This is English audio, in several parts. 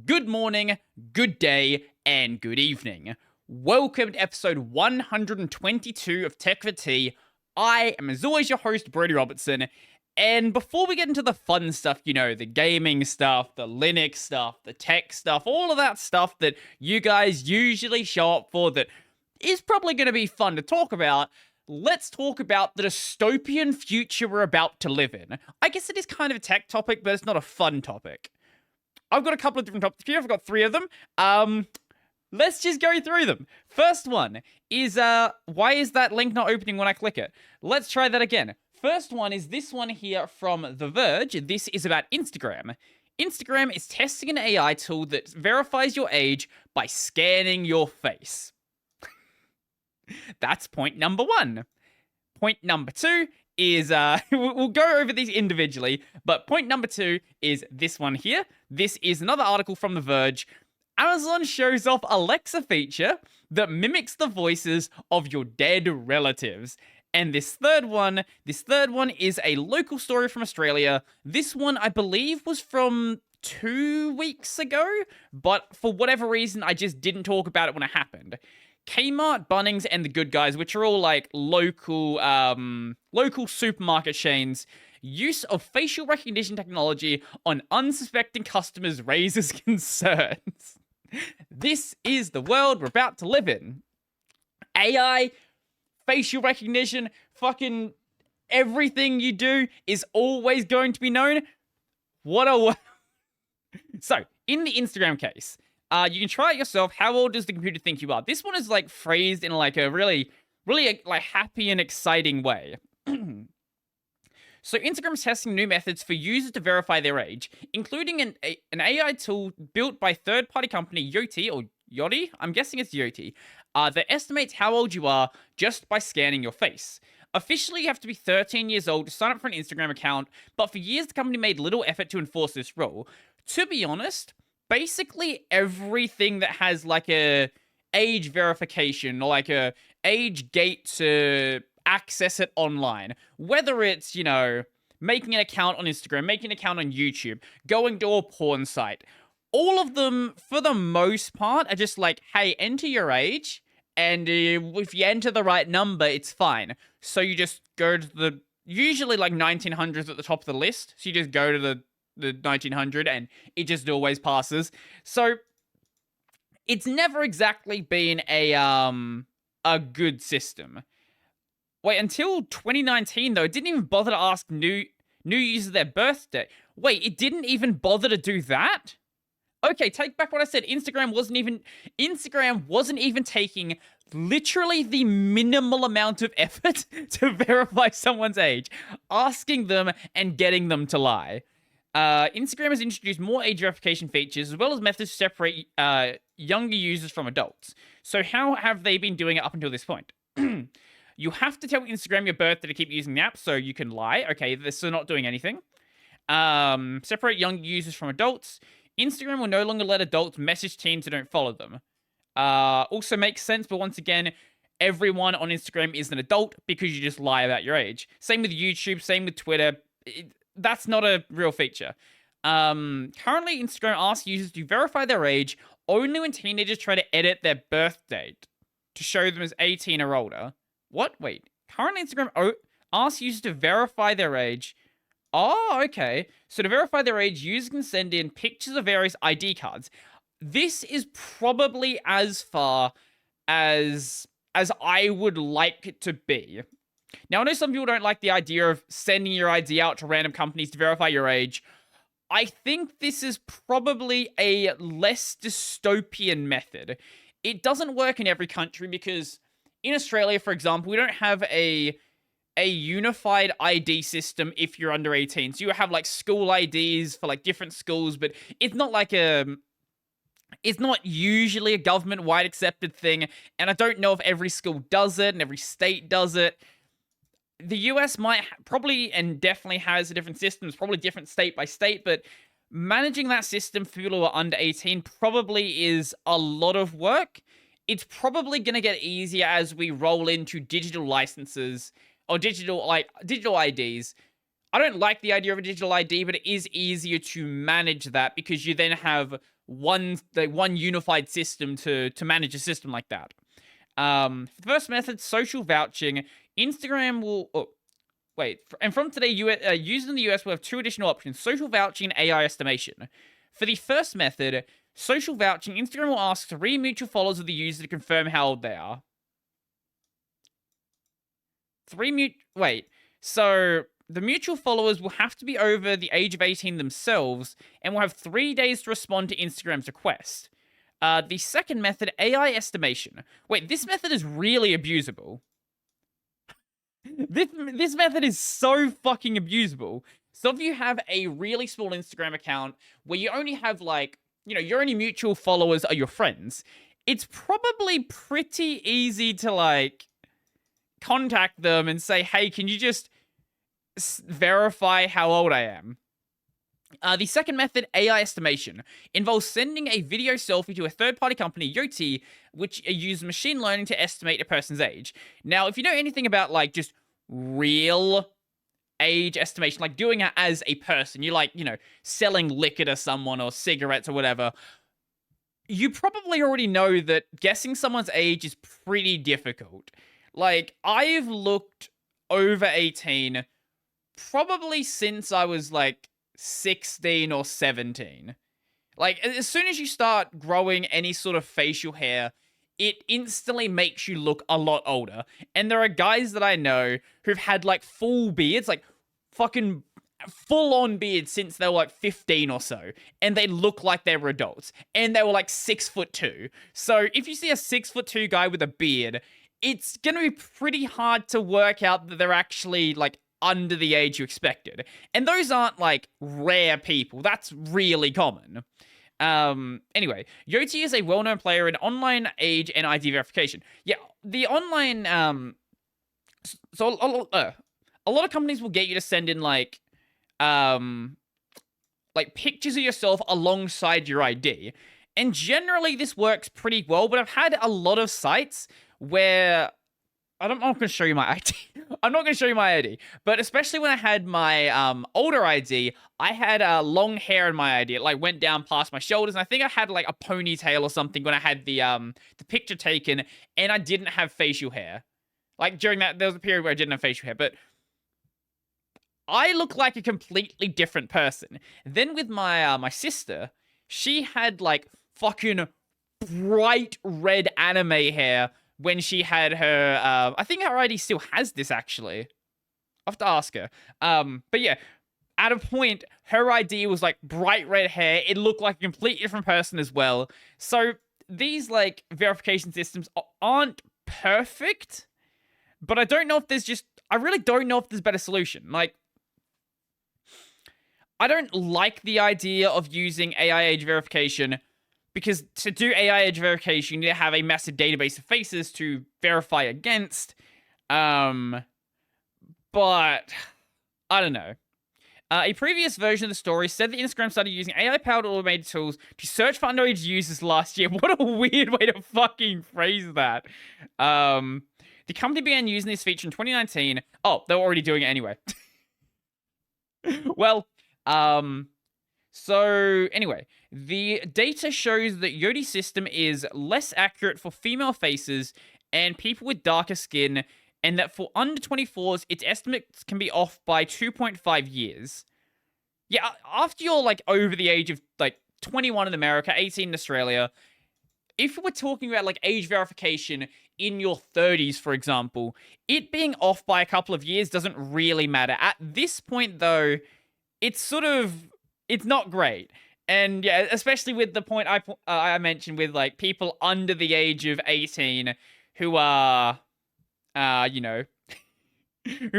good morning, good day, and good evening. Welcome to episode 122 of Tech for Tea. I am, as always, your host, Brody Robertson. And before we get into the fun stuff, the gaming stuff, the Linux stuff, the tech stuff, all of that stuff that you guys usually show up for that is probably going to be fun to talk about, let's talk about the dystopian future we're about to live in. I guess it is kind of a tech topic, but it's not a fun topic. I've got a couple of different topics here. I've got three of them. Let's just go through them. First one is, why is that link not opening when I click it? Let's try that again. First one is this one here from The Verge. This is about Instagram. Instagram is testing an AI tool that verifies your age by scanning your face. That's point number one. Point number two is, we'll go over these individually, but point number two is this one here. This is another article from The Verge. Amazon shows off Alexa feature that mimics the voices of your dead relatives. And this third one is a local story from Australia. This one, I believe, was from 2 weeks ago, but for whatever reason, I just didn't talk about it when it happened. Kmart, Bunnings, and The Good Guys, which are all like local supermarket chains, use of facial recognition technology on unsuspecting customers raises concerns. This is the world we're about to live in. AI, facial recognition, fucking everything you do is always going to be known. So, in the Instagram case, you can try it yourself. How old does the computer think you are? This one is like phrased in like a really like happy and exciting way. So Instagram's testing new methods for users to verify their age, including an AI tool built by third-party company Yoti, or Yoti? I'm guessing it's Yoti, that estimates how old you are just by scanning your face. Officially, you have to be 13 years old to sign up for an Instagram account, but for years the company made little effort to enforce this rule. To be honest, basically everything that has like a age verification or like a age gate to access it online, whether it's, making an account on Instagram, making an account on YouTube, going to a porn site, all of them, for the most part, are just like, hey, enter your age, and if you enter the right number, it's fine. So you just go to the, usually like 1900s at the top of the list, so you just go to the 1900 and it just always passes. So it's never exactly been a good system. Wait, until 2019 though, it didn't even bother to ask new users their birthday. Wait, it didn't even bother to do that? Okay, take back what I said. Instagram wasn't even taking literally the minimal amount of effort to verify someone's age, asking them and getting them to lie. Instagram has introduced more age verification features as well as methods to separate younger users from adults. So how have they been doing it up until this point? You have to tell Instagram your birthday to keep using the app, so you can lie. Okay, they're still not doing anything. Separate young users from adults. Instagram will no longer let adults message teens who don't follow them. Also makes sense, but once again, everyone on Instagram is an adult because you just lie about your age. Same with YouTube, same with Twitter. That's not a real feature. Currently, Instagram asks users to verify their age only when teenagers try to edit their birth date to show them as 18 or older. What? Wait. Currently, Instagram asks users to verify their age. Oh, okay. So to verify their age, users can send in pictures of various ID cards. This is probably as far as I would like it to be. Now, I know some people don't like the idea of sending your ID out to random companies to verify your age. I think this is probably a less dystopian method. It doesn't work in every country because in Australia, for example, we don't have a unified ID system if you're under 18. So you have like school IDs for like different schools, but it's not like it's not usually a government-wide accepted thing. And I don't know if every school does it and every state does it. The US might probably and definitely has a different system. It's probably different state by state, but managing that system for people who are under 18 probably is a lot of work. It's probably going to get easier as we roll into digital licenses or digital IDs. I don't like the idea of a digital ID, but it is easier to manage that because you then have one unified system to manage a system like that. For the first method, social vouching, Instagram will... Oh, wait. And from today, users in the US will have 2 additional options, social vouching and AI estimation. For the first method, social vouching, Instagram will ask 3 mutual followers of the user to confirm how old they are. Wait. So the mutual followers will have to be over the age of 18 themselves and will have 3 days to respond to Instagram's request. The second method, AI estimation. Wait, this method is really abusable. This method is so fucking abusable. So if you have a really small Instagram account where you only have like, your only mutual followers are your friends, it's probably pretty easy to like contact them and say, hey, can you just verify how old I am? The second method, AI estimation, involves sending a video selfie to a third-party company, Yoti, which uses machine learning to estimate a person's age. Now, if you know anything about, like, just real age estimation, like doing it as a person, you're like, selling liquor to someone or cigarettes or whatever, you probably already know that guessing someone's age is pretty difficult. Like, I've looked over 18 probably since I was, like, 16 or 17. Like, as soon as you start growing any sort of facial hair, it instantly makes you look a lot older. And there are guys that I know who've had, like, full beards, like, fucking full-on beards since they were, like, 15 or so. And they look like they were adults. And they were, like, 6'2". So, if you see a 6'2" guy with a beard, it's gonna be pretty hard to work out that they're actually, like, under the age you expected. And those aren't, like, rare people. That's really common. Anyway, Yoti is a well-known player in online age and ID verification. Yeah, the online, so a lot of companies will get you to send in, like pictures of yourself alongside your ID. And generally this works pretty well, but I've had a lot of sites where I'm not going to show you my ID. I'm not going to show you my ID. But especially when I had my older ID, I had long hair in my ID. It like went down past my shoulders. And I think I had like a ponytail or something when I had the picture taken. And I didn't have facial hair. Like during that, there was a period where I didn't have facial hair. But I look like a completely different person. Then with my my sister, she had like fucking bright red anime hair when she had her, I think her ID still has this, actually. I'll have to ask her. But yeah, at a point, her ID was, like, bright red hair. It looked like a completely different person as well. So, these, like, verification systems aren't perfect, but I don't know if there's I really don't know if there's a better solution. Like, I don't like the idea of using AI age verification, because to do AI age verification, you need to have a massive database of faces to verify against. But I don't know. A previous version of the story said that Instagram started using AI-powered automated tools to search for underage users last year. What a weird way to fucking phrase that. The company began using this feature in 2019. Oh, they were already doing it anyway. Well, so, anyway, the data shows that Yodi's system is less accurate for female faces and people with darker skin, and that for under 24s, its estimates can be off by 2.5 years. Yeah, after you're, like, over the age of, like, 21 in America, 18 in Australia, if we're talking about, like, age verification in your 30s, for example, it being off by a couple of years doesn't really matter. At this point, though, it's not great. And yeah, especially with the point I mentioned with like people under the age of 18 who are, who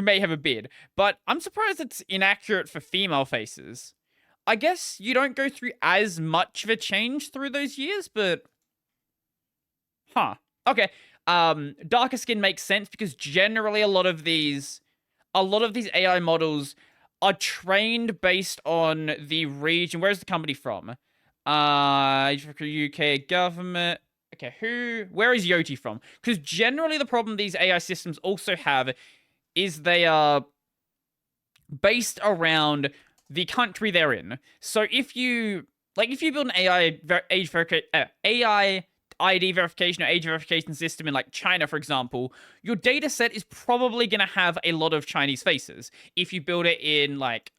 may have a beard. But I'm surprised it's inaccurate for female faces. I guess you don't go through as much of a change through those years, but okay. Darker skin makes sense because generally a lot of these AI models are trained based on the region. Where's the company from? UK government. Okay, where is Yoti from? Because generally the problem these AI systems also have is they are based around the country they're in. So if you build an AI ID verification or age verification system in like China, for example, your data set is probably going to have a lot of Chinese faces. If you build it in like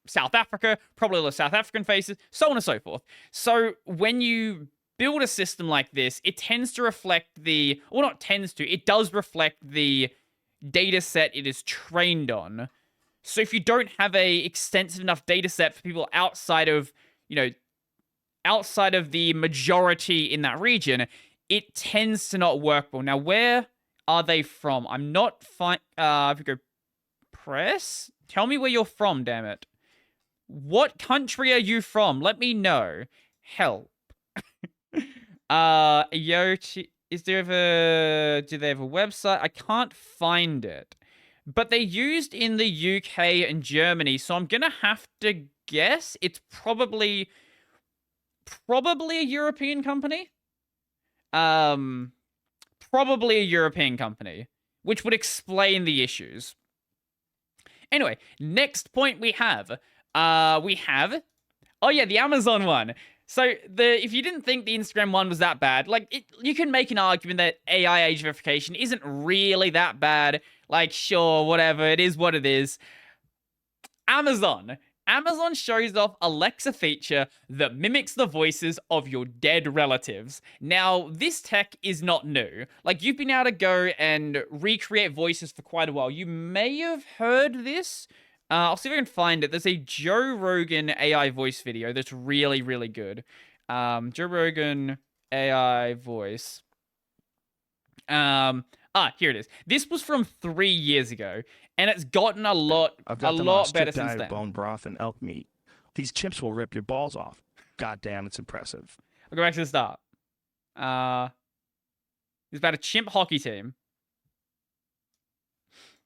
South Africa, probably a lot of South African faces, so on and so forth. So when you build a system like this, it tends to reflect it does reflect the data set it is trained on. So if you don't have a extensive enough data set for people outside of the majority in that region, it tends to not work well. Now, where are they from? I'm not fine. If you go press, tell me where you're from, damn it. What country are you from? Let me know. Help. Yoti, do they have a website? I can't find it. But they're used in the UK and Germany, so I'm gonna have to guess it's probably a European company. Probably a European company, which would explain the issues. Anyway, next point we have, oh yeah, the Amazon one. So if you didn't think the Instagram one was that bad, like you can make an argument that AI age verification isn't really that bad. Like, sure, whatever, it is what it is. Amazon shows off Alexa feature that mimics the voices of your dead relatives. Now, this tech is not new. Like, you've been able to go and recreate voices for quite a while. You may have heard this. I'll see if I can find it. There's a Joe Rogan AI voice video that's really, really good. Joe Rogan AI voice. Here it is. This was from 3 years ago, and it's gotten a lot better since then. Bone broth and elk meat. These chimps will rip your balls off. God damn, it's impressive. I'll go back to the start. It's about a chimp hockey team.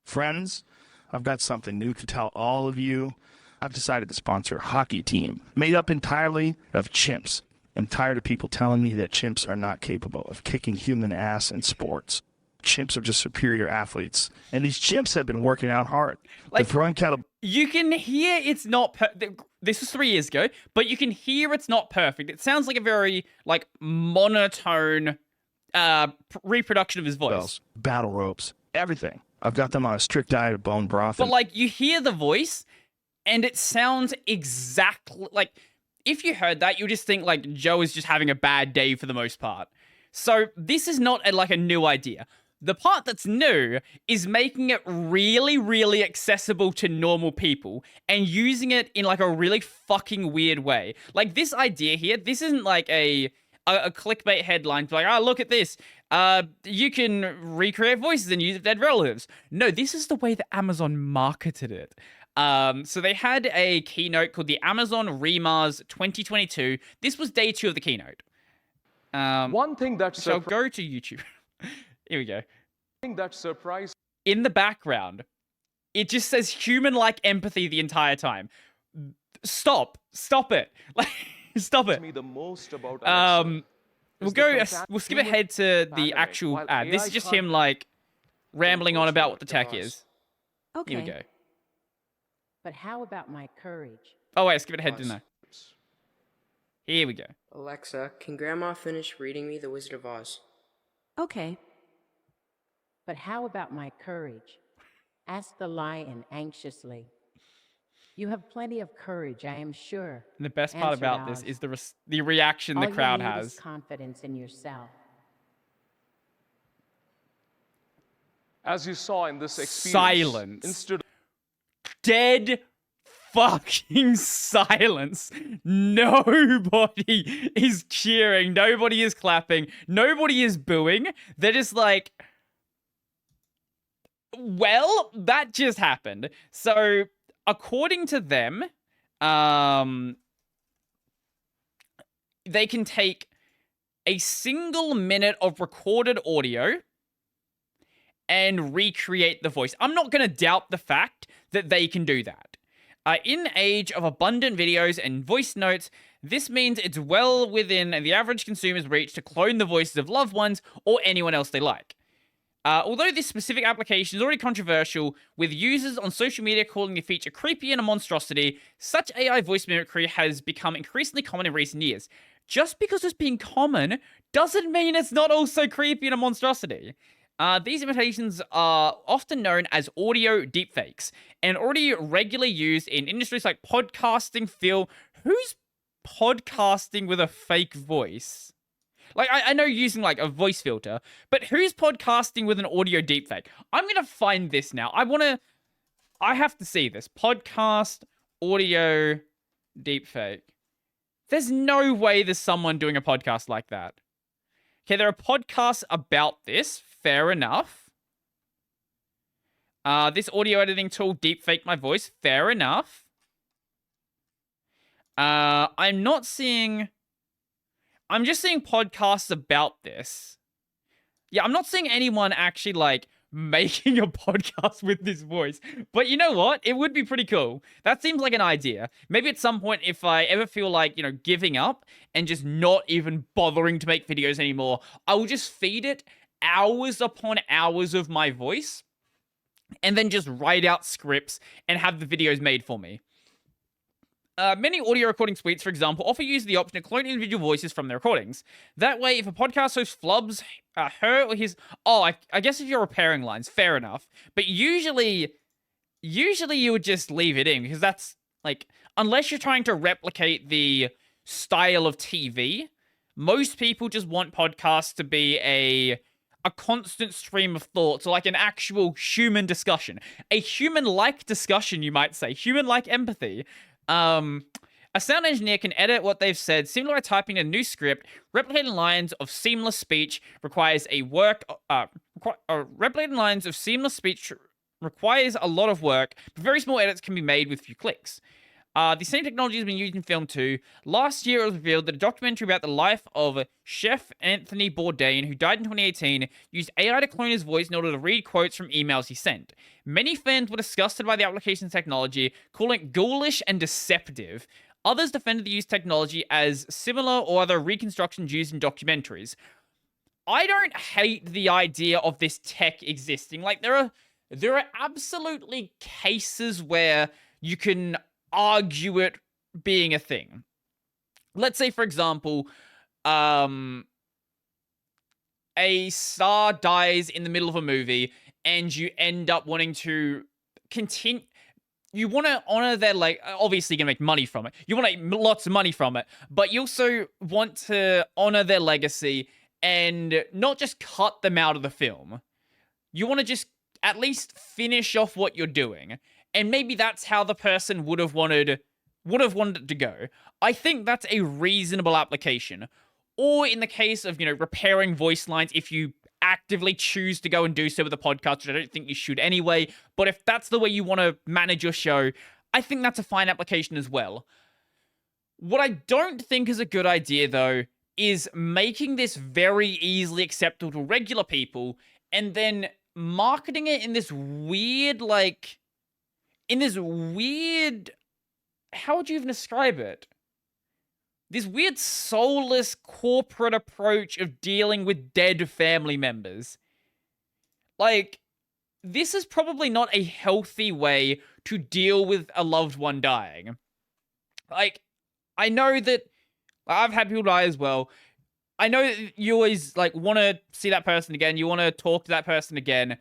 Friends, I've got something new to tell all of you. I've decided to sponsor a hockey team made up entirely of chimps. I'm tired of people telling me that chimps are not capable of kicking human ass in sports. Chimps are just superior athletes, and these chimps have been working out hard. Like, they're throwing kettle. You can hear it's not. This was 3 years ago, but you can hear it's not perfect. It sounds like a very like monotone reproduction of his voice. Bells, battle ropes, everything. I've got them on a strict diet of bone broth. But like you hear the voice, and it sounds exactly like if you heard that, you just think like Joe is just having a bad day for the most part. So this is not like a new idea. The part that's new is making it really, really accessible to normal people and using it in like a really fucking weird way. Like this idea here, this isn't like a clickbait headline to like, oh, look at this. You can recreate voices and use dead relatives. No, this is the way that Amazon marketed it. So they had a keynote called the Amazon Remars 2022. This was day 2 of the keynote. One thing that's so go to YouTube. Here we go. One thing that surprised in the background, it just says human-like empathy the entire time. Stop it. Like, stop it. me the most about we'll skip ahead to the actual ad. This is just him like rambling on about what the tech is. Okay. Here we go. But how about my courage? Oh wait, skip ahead to no. Here we go. Alexa, can Grandma finish reading me The Wizard of Oz? Okay. But how about my courage? Asked the lion anxiously. You have plenty of courage, I am sure. And the best part about this is the reaction the crowd has. All you need is confidence in yourself. As you saw in this experience, silence. Dead fucking silence. Nobody is cheering. Nobody is clapping. Nobody is booing. They're just like, well, that just happened. So, according to them, they can take a single minute of recorded audio and recreate the voice. I'm not going to doubt the fact that they can do that. In the age of abundant videos and voice notes, this means it's well within the average consumer's reach to clone the voices of loved ones or anyone else they like. Although this specific application is already controversial, with users on social media calling the feature creepy and a monstrosity, such AI voice mimicry has become increasingly common in recent years. Just because it's being common doesn't mean it's not also creepy and a monstrosity. These imitations are often known as audio deepfakes and already regularly used in industries like podcasting, film. Who's podcasting with a fake voice? Like, I know using, like, a voice filter, but who's podcasting with an audio deepfake? I'm gonna find this now. I have to see this. Podcast audio deepfake. There's no way there's someone doing a podcast like that. Okay, there are podcasts about this. Fair enough. This audio editing tool deepfaked my voice. Fair enough. I'm not seeing... I'm just seeing podcasts about this. Yeah, I'm not seeing anyone actually, like, making a podcast with this voice. But you know what? It would be pretty cool. That seems like an idea. Maybe at some point, if I ever feel like, you know, giving up and just not even bothering to make videos anymore, I will just feed it hours upon hours of my voice and then just write out scripts and have the videos made for me. Many audio recording suites, for example, offer users the option to clone individual voices from their recordings. That way, if a podcast host flubs her or his... Oh, I guess if you're repairing lines, fair enough. But usually you would just leave it in, because that's, like... Unless you're trying to replicate the style of TV, most people just want podcasts to be a constant stream of thoughts, or like an actual human discussion. A human-like discussion, you might say. Human-like empathy. A sound engineer can edit what they've said similar to typing a new script. Replicating lines of seamless speech requires a lot of work, but very small edits can be made with few clicks. The same technology has been used in film too. Last year, it was revealed that a documentary about the life of Chef Anthony Bourdain, who died in 2018, used AI to clone his voice in order to read quotes from emails he sent. Many fans were disgusted by the application's technology, calling it ghoulish and deceptive. Others defended the use of technology as similar or other reconstructions used in documentaries. I don't hate the idea of this tech existing. Like, there are absolutely cases where you can argue it being a thing. Let's say, for example, a star dies in the middle of a movie and you end up wanting to continue. You want to honor their, like, obviously you're going to make money from it. You want to make lots of money from it, but you also want to honor their legacy and not just cut them out of the film. You want to just at least finish off what you're doing. And maybe that's how the person would have wanted it to go. I think that's a reasonable application. Or in the case of, you know, repairing voice lines, if you actively choose to go and do so with a podcast, which I don't think you should anyway, but if that's the way you want to manage your show, I think that's a fine application as well. What I don't think is a good idea, though, is making this very easily acceptable to regular people and then marketing it in this weird, like... how would you even describe it? This weird soulless corporate approach of dealing with dead family members. Like, this is probably not a healthy way to deal with a loved one dying. Like, I know that I've had people die as well. I know that you always, like, want to see that person again. You want to talk to that person again.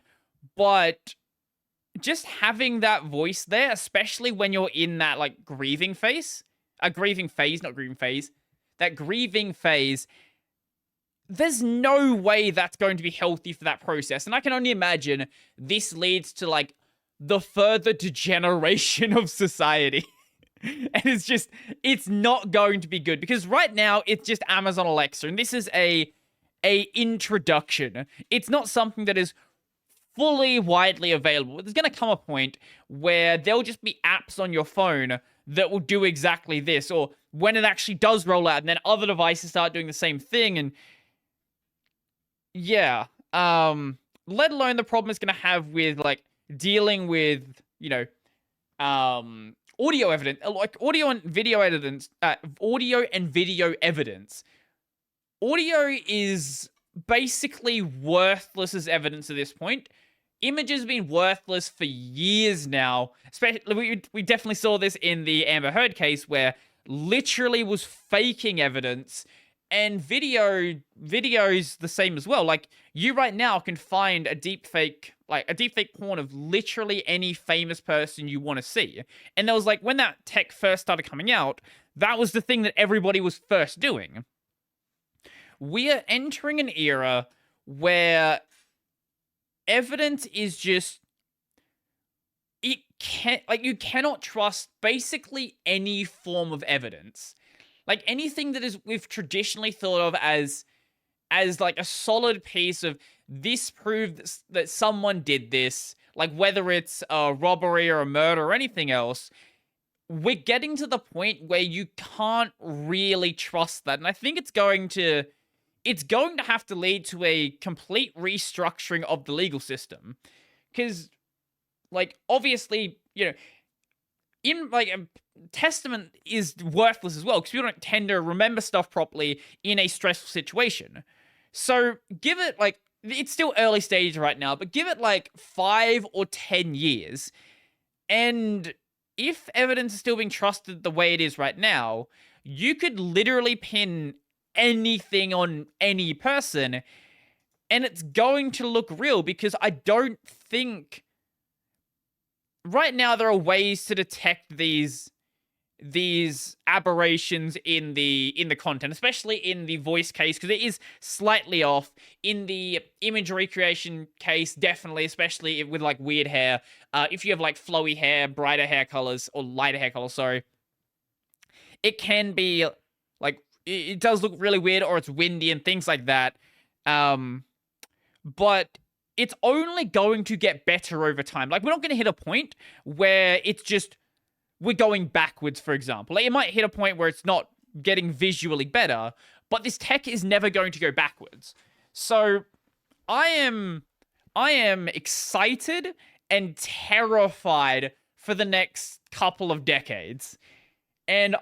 But just having that voice there, especially when you're in that, like, grieving phase, that grieving phase, there's no way that's going to be healthy for that process. And I can only imagine this leads to, like, the further degeneration of society. And it's not going to be good, because right now it's just Amazon Alexa, and this is a introduction. It's not something that is fully widely available. There's going to come a point where there'll just be apps on your phone that will do exactly this, or when it actually does roll out, and then other devices start doing the same thing, and yeah, let alone the problem it's going to have with, like, dealing with, you know, audio evidence, like audio and video evidence. Audio is basically worthless as evidence at this point. Images have been worthless for years now. Especially, we definitely saw this in the Amber Heard case, where literally was faking evidence, and video's the same as well. Like, you right now can find a deepfake porn of literally any famous person you want to see. And there was like, when that tech first started coming out, that was the thing that everybody was first doing. We are entering an era where evidence is just, you cannot trust basically any form of evidence. Like, anything that we've traditionally thought of as like a solid piece of this proved that someone did this, like whether it's a robbery or a murder or anything else, we're getting to the point where you can't really trust that. And I think it's going to have to lead to a complete restructuring of the legal system. Because, like, obviously, in, like, a testament is worthless as well, because people don't tend to remember stuff properly in a stressful situation. So give it, like, it's still early stage right now, but give it, like, 5 or 10 years, and if evidence is still being trusted the way it is right now, you could literally pin anything on any person, and it's going to look real, because I don't think right now there are ways to detect these aberrations in the content, especially in the voice case, because it is slightly off. In the image recreation case, definitely, especially with like weird hair. If you have like flowy hair, brighter hair colors, or lighter hair colors, sorry, it can be like, it does look really weird, or it's windy and things like that. But it's only going to get better over time. Like, we're not going to hit a point where it's just, we're going backwards, for example. Like, it might hit a point where it's not getting visually better, but this tech is never going to go backwards. So I am excited and terrified for the next couple of decades. And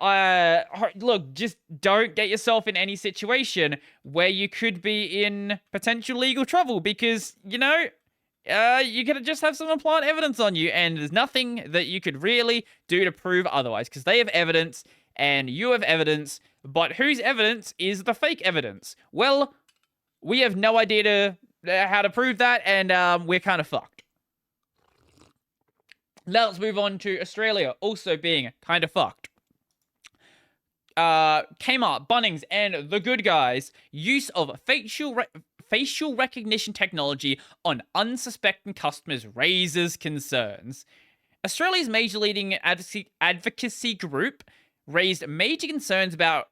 look, just don't get yourself in any situation where you could be in potential legal trouble, because, you could just have someone plant evidence on you, and there's nothing that you could really do to prove otherwise, because they have evidence and you have evidence, but whose evidence is the fake evidence? Well, we have no idea how to prove that, and we're kind of fucked. Now let's move on to Australia also being kind of fucked. Kmart, Bunnings, and The Good Guys' use of facial recognition technology on unsuspecting customers raises concerns. Australia's major leading advocacy group raised major concerns about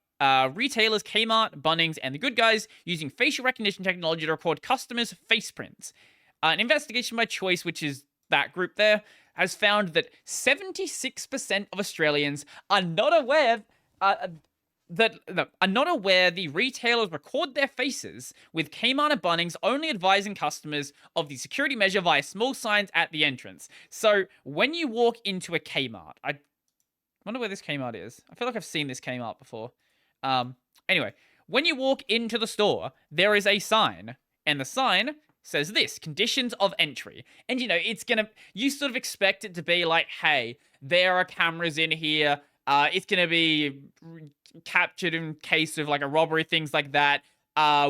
retailers Kmart, Bunnings, and The Good Guys using facial recognition technology to record customers' face prints. An investigation by Choice, which is that group there, has found that 76% of Australians are not aware the retailers record their faces, with Kmart and Bunnings only advising customers of the security measure via small signs at the entrance. So when you walk into a Kmart, I wonder where this Kmart is. I feel like I've seen this Kmart before. Anyway, when you walk into the store, there is a sign, and the sign says this: conditions of entry. And you sort of expect it to be like, hey, there are cameras in here. It's going to be captured in case of like a robbery, things like that.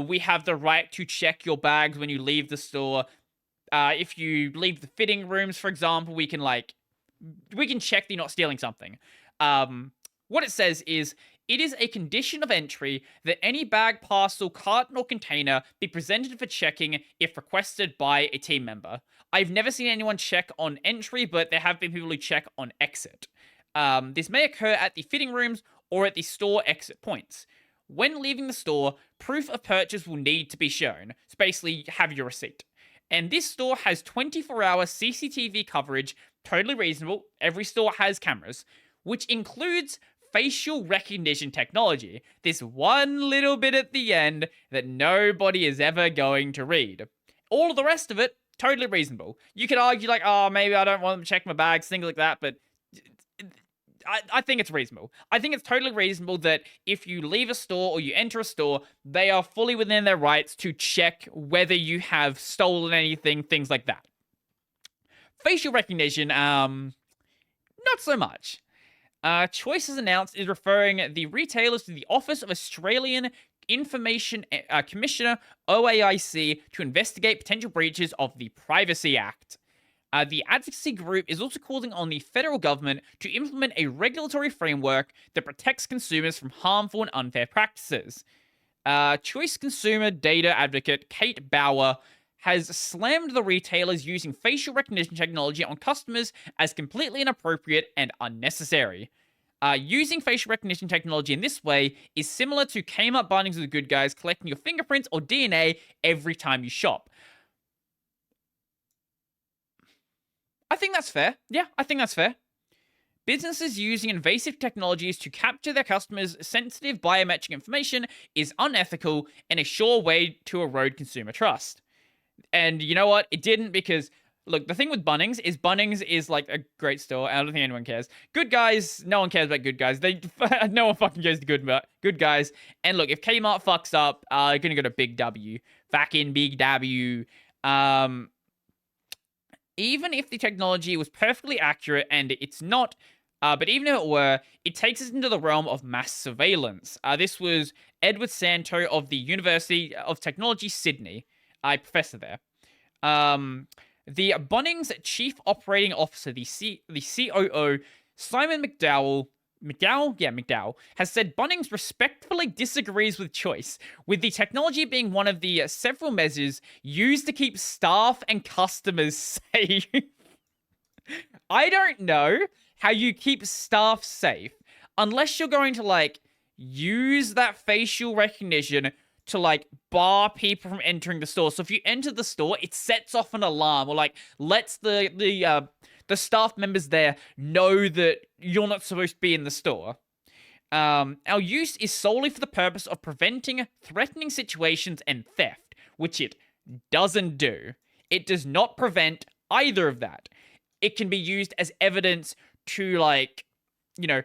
We have the right to check your bags when you leave the store. If you leave the fitting rooms, for example, we can check that you're not stealing something. What it says is, it is a condition of entry that any bag, parcel, carton, or container be presented for checking if requested by a team member. I've never seen anyone check on entry, but there have been people who check on exit. This may occur at the fitting rooms or at the store exit points. When leaving the store, proof of purchase will need to be shown. So basically, have your receipt. And this store has 24-hour CCTV coverage, totally reasonable. Every store has cameras, which includes facial recognition technology. This one little bit at the end that nobody is ever going to read. All of the rest of it, totally reasonable. You could argue like, oh, maybe I don't want them to check my bags, things like that, but I think it's reasonable. I think it's totally reasonable that if you leave a store or you enter a store, they are fully within their rights to check whether you have stolen anything, things like that. Facial recognition, not so much. Choice, as announced, is referring the retailers to the Office of Australian Information Commissioner, OAIC, to investigate potential breaches of the Privacy Act. The advocacy group is also calling on the federal government to implement a regulatory framework that protects consumers from harmful and unfair practices. Choice consumer data advocate Kate Bauer has slammed the retailers using facial recognition technology on customers as completely inappropriate and unnecessary. Using facial recognition technology in this way is similar to Kmart Bunnings with the Good Guys collecting your fingerprints or DNA every time you shop. I think that's fair. Yeah, I think that's fair. Businesses using invasive technologies to capture their customers' sensitive biometric information is unethical and a sure way to erode consumer trust. And you know what? It didn't, because, look, the thing with Bunnings is like a great store. I don't think anyone cares. Good Guys, no one cares about Good Guys. No one fucking cares to Good Guys. And look, if Kmart fucks up, you're gonna go to Big W. Fucking Big W. Even if the technology was perfectly accurate, and it's not, but even if it were, it takes us into the realm of mass surveillance. This was Edward Santo of the University of Technology, Sydney, a professor there. The Bunnings Chief Operating Officer, the COO, Simon McDowell, has said Bunnings respectfully disagrees with Choice, with the technology being one of the several measures used to keep staff and customers safe. I don't know how you keep staff safe unless you're going to, like, use that facial recognition to, like, bar people from entering the store. So if you enter the store, it sets off an alarm, or, like, lets the staff members there know that you're not supposed to be in the store. Our use is solely for the purpose of preventing threatening situations and theft, which it doesn't do. It does not prevent either of that. It can be used as evidence to, like, you know,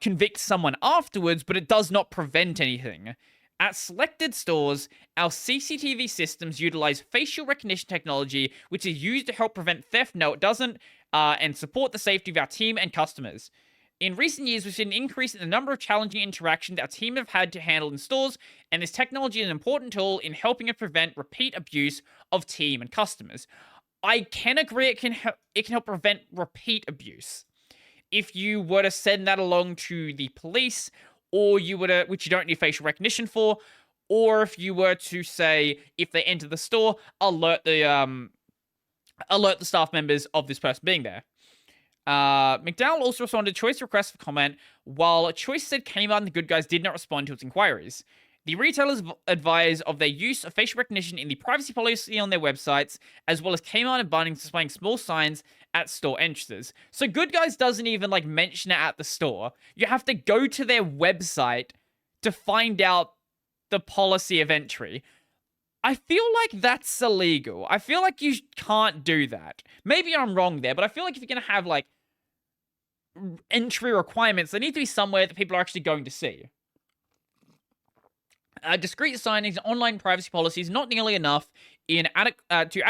convict someone afterwards, but it does not prevent anything. At selected stores, our CCTV systems utilize facial recognition technology, which is used to help prevent theft. No, it doesn't, and support the safety of our team and customers. In recent years, we've seen an increase in the number of challenging interactions our team have had to handle in stores, and this technology is an important tool in helping us prevent repeat abuse of team and customers. I can agree it can help prevent repeat abuse. If you were to send that along to the police, or you were to, which you don't need facial recognition for, or if you were to say, if they enter the store, alert the staff members of this person being there. McDowell also responded to Choice requests for comment, while Choice said Kmart and the Good Guys did not respond to its inquiries. The retailers advise of their use of facial recognition in the privacy policy on their websites, as well as Kmart and Bunnings displaying small signs at store entrances. So Good Guys doesn't even, like, mention it at the store. You have to go to their website to find out the policy of entry. I feel like that's illegal. I feel like you can't do that. Maybe I'm wrong there, but I feel like if you're going to have, like, entry requirements, they need to be somewhere that people are actually going to see. Discrete signings and online privacy policies not nearly enough to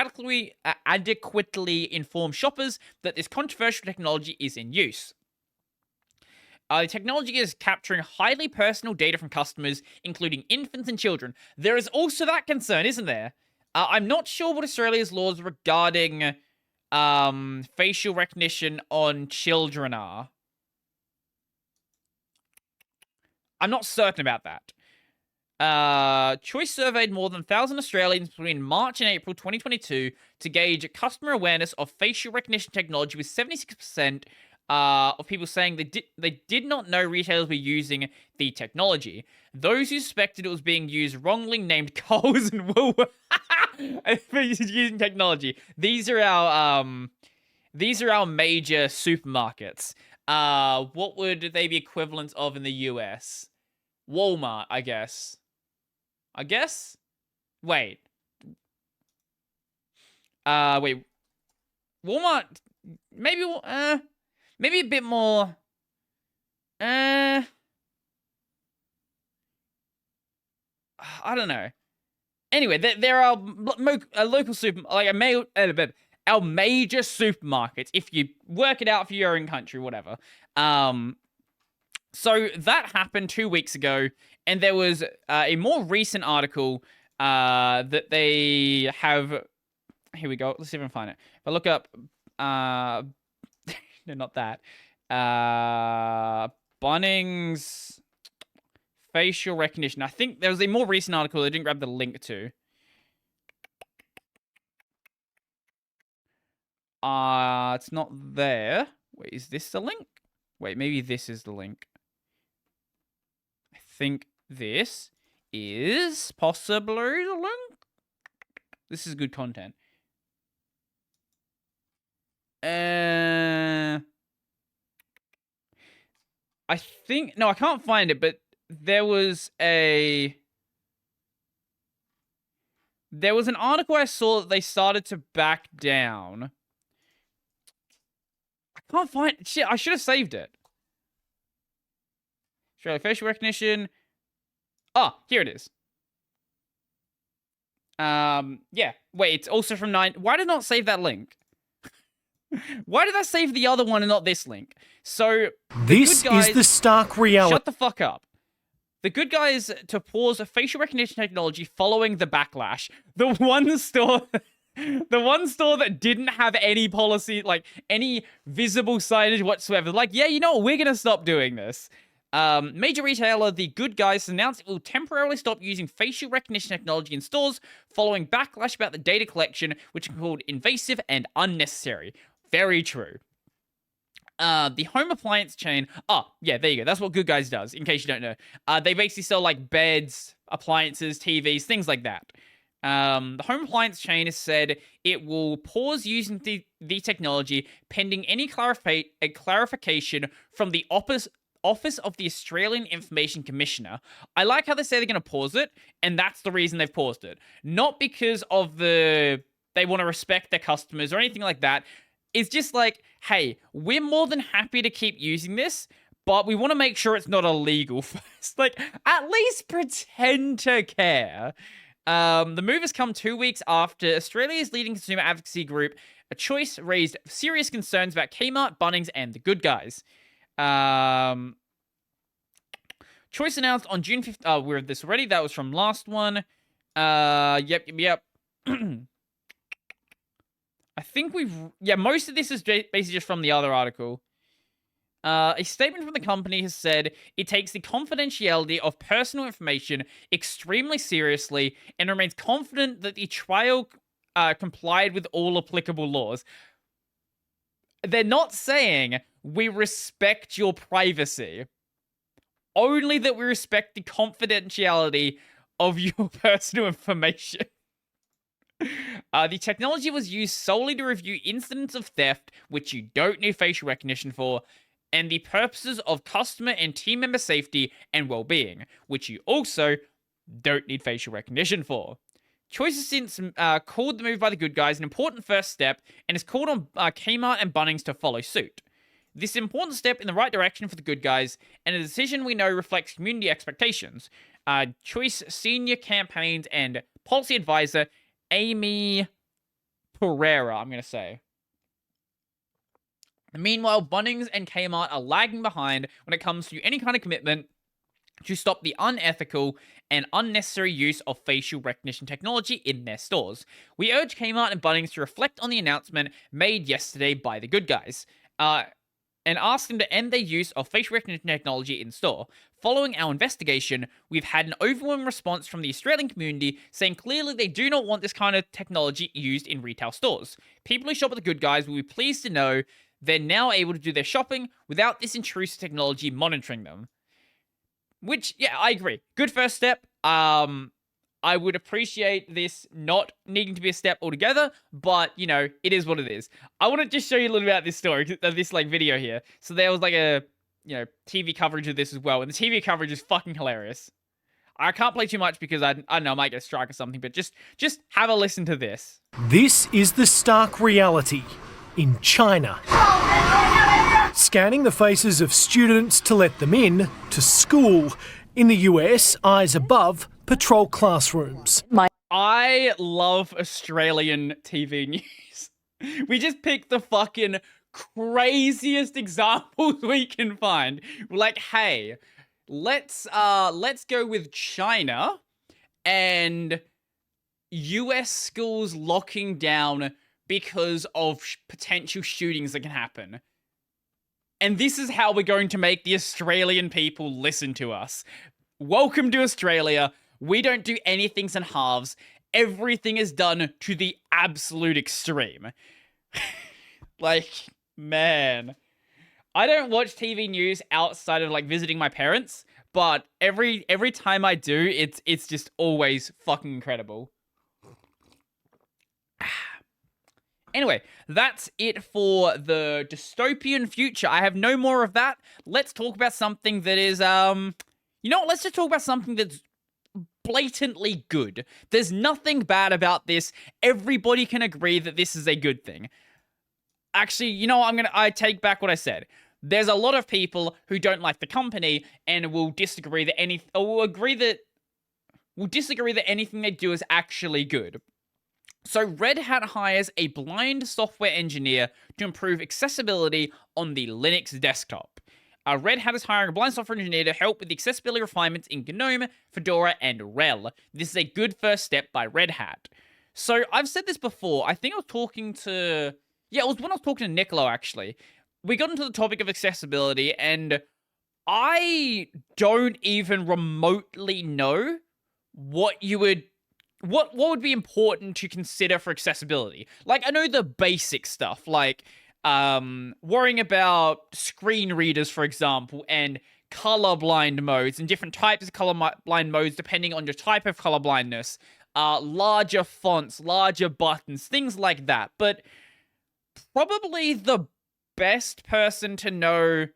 adequately inform shoppers that this controversial technology is in use. The technology is capturing highly personal data from customers, including infants and children. There is also that concern, isn't there? I'm not sure what Australia's laws regarding facial recognition on children are. I'm not certain about that. Choice surveyed more than 1,000 Australians between March and April 2022 to gauge customer awareness of facial recognition technology, with 76% of people saying they did not know retailers were using the technology. Those who suspected it was being used wrongly named Coles and Woolworths for using technology. These are our major supermarkets. What would they be equivalents of in the US? Walmart, I guess. Wait. Wait. Walmart. Maybe. maybe a bit more. I don't know. Anyway, there are local our major supermarkets. If you work it out for your own country, whatever. So that happened 2 weeks ago, and there was a more recent article that they have. Here we go. Let's see if I can find it. If I look up, no, not that. Bunnings facial recognition. I think there was a more recent article I didn't grab the link to. It's not there. Wait, is this the link? Wait, maybe this is the link. I think this is possibly the link. This is good content. I think... No, I can't find it, but there was an article I saw that they started to back down. I can't find... Shit, I should have saved it. Australia facial recognition. Oh, here it is. Yeah. Wait, it's also from 9... Why did I not save that link? Why did I save the other one and not this link? So, this is the stark reality. Shut the fuck up. The good guys to pause facial recognition technology following the backlash. The one store that didn't have any policy, like any visible signage whatsoever. Like, yeah, you know what? We're gonna stop doing this. Major retailer The Good Guys announced it will temporarily stop using facial recognition technology in stores following backlash about the data collection, which is called invasive and unnecessary. Very true. The home appliance chain... Oh, yeah, there you go. That's what Good Guys does, in case you don't know. They basically sell, like, beds, appliances, TVs, things like that. The home appliance chain has said it will pause using the technology pending any clarification from the Office of the Australian Information Commissioner. I like how they say they're going to pause it, and that's the reason they've paused it. Not because of they want to respect their customers or anything like that. It's just like, hey, we're more than happy to keep using this, but we want to make sure it's not illegal first. Like, at least pretend to care. The move has come 2 weeks after Australia's leading consumer advocacy group, A Choice, raised serious concerns about Kmart, Bunnings, and The Good Guys. Choice announced on June 5th... Oh, we read this already. That was from last one. Yep. I think we've... Yeah, most of this is basically just from the other article. A statement from the company has said it takes the confidentiality of personal information extremely seriously and remains confident that the trial complied with all applicable laws. They're not saying we respect your privacy. Only that we respect the confidentiality of your personal information. The technology was used solely to review incidents of theft, which you don't need facial recognition for, and the purposes of customer and team member safety and well-being, which you also don't need facial recognition for. Choice has since called the move by the Good Guys an important first step and has called on Kmart and Bunnings to follow suit. This is an important step in the right direction for the Good Guys, and a decision we know reflects community expectations. Choice Senior Campaigns and Policy Advisor Amy Pereira, I'm going to say. Meanwhile, Bunnings and Kmart are lagging behind when it comes to any kind of commitment to stop the unethical and unnecessary use of facial recognition technology in their stores. We urge Kmart and Bunnings to reflect on the announcement made yesterday by the Good Guys, and ask them to end their use of facial recognition technology in store. Following our investigation, we've had an overwhelming response from the Australian community saying clearly they do not want this kind of technology used in retail stores. People who shop at the Good Guys will be pleased to know they're now able to do their shopping without this intrusive technology monitoring them. Which, yeah, I agree. Good first step. I would appreciate this not needing to be a step altogether, but, you know, it is what it is. I want to just show you a little bit about this story, this, like, video here. So there was, like, a, you know, TV coverage of this as well, and the TV coverage is fucking hilarious. I can't play too much because I don't know, I might get a strike or something, but just have a listen to this. This is the stark reality in China. scanning the faces of students to let them in to school. In the US, eyes above patrol classrooms. I love Australian TV news. We just picked the fucking craziest examples we can find. We're like, hey, let's go with China and US schools locking down because of potential shootings that can happen. And this is how we're going to make the Australian people listen to us. Welcome to Australia. We don't do anything in halves. Everything is done to the absolute extreme. Like, man. I don't watch TV news outside of, like, visiting my parents, but every time I do, it's just always fucking incredible. Anyway, that's it for the dystopian future. I have no more of that. Let's talk about something that is, you know what? Let's just talk about something that's blatantly good. There's nothing bad about this. Everybody can agree that this is a good thing. Actually, you know what? I take back what I said. There's a lot of people who don't like the company and will disagree that will disagree that anything they do is actually good. So Red Hat hires a blind software engineer to improve accessibility on the Linux desktop. Red Hat is hiring a blind software engineer to help with the accessibility refinements in GNOME, Fedora, and RHEL. This is a good first step by Red Hat. So I've said this before. I think I was talking to... Yeah, it was when I was talking to Niccolo, actually. We got into the topic of accessibility, and I don't even remotely know what would be important to consider for accessibility. Like, I know the basic stuff, like worrying about screen readers, for example, and colorblind modes and different types of colorblind modes depending on your type of colorblindness, larger fonts, larger buttons, things like that. But probably the best person to know,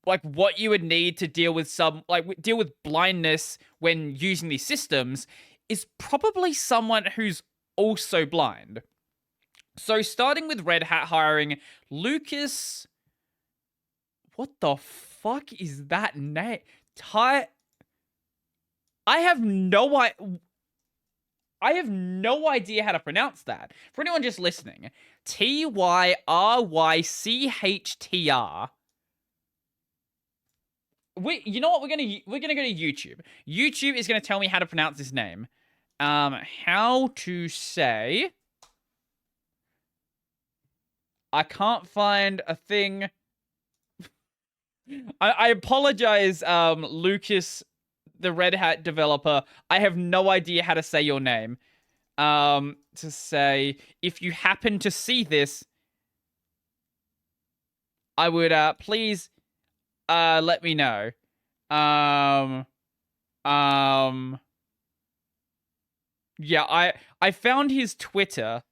like, what you would need to deal with deal with blindness when using these systems is probably someone who's also blind. So starting with Red Hat hiring Lucas... What the fuck is that name? I have no idea how to pronounce that. For anyone just listening, TyrYchtr. You know what? We're gonna go to YouTube. YouTube is gonna tell me how to pronounce this name. How to say... I can't find a thing. I apologize, Lucas, the Red Hat developer. I have no idea how to say your name. To say, if you happen to see this, I would, please, let me know. Yeah, I found his Twitter,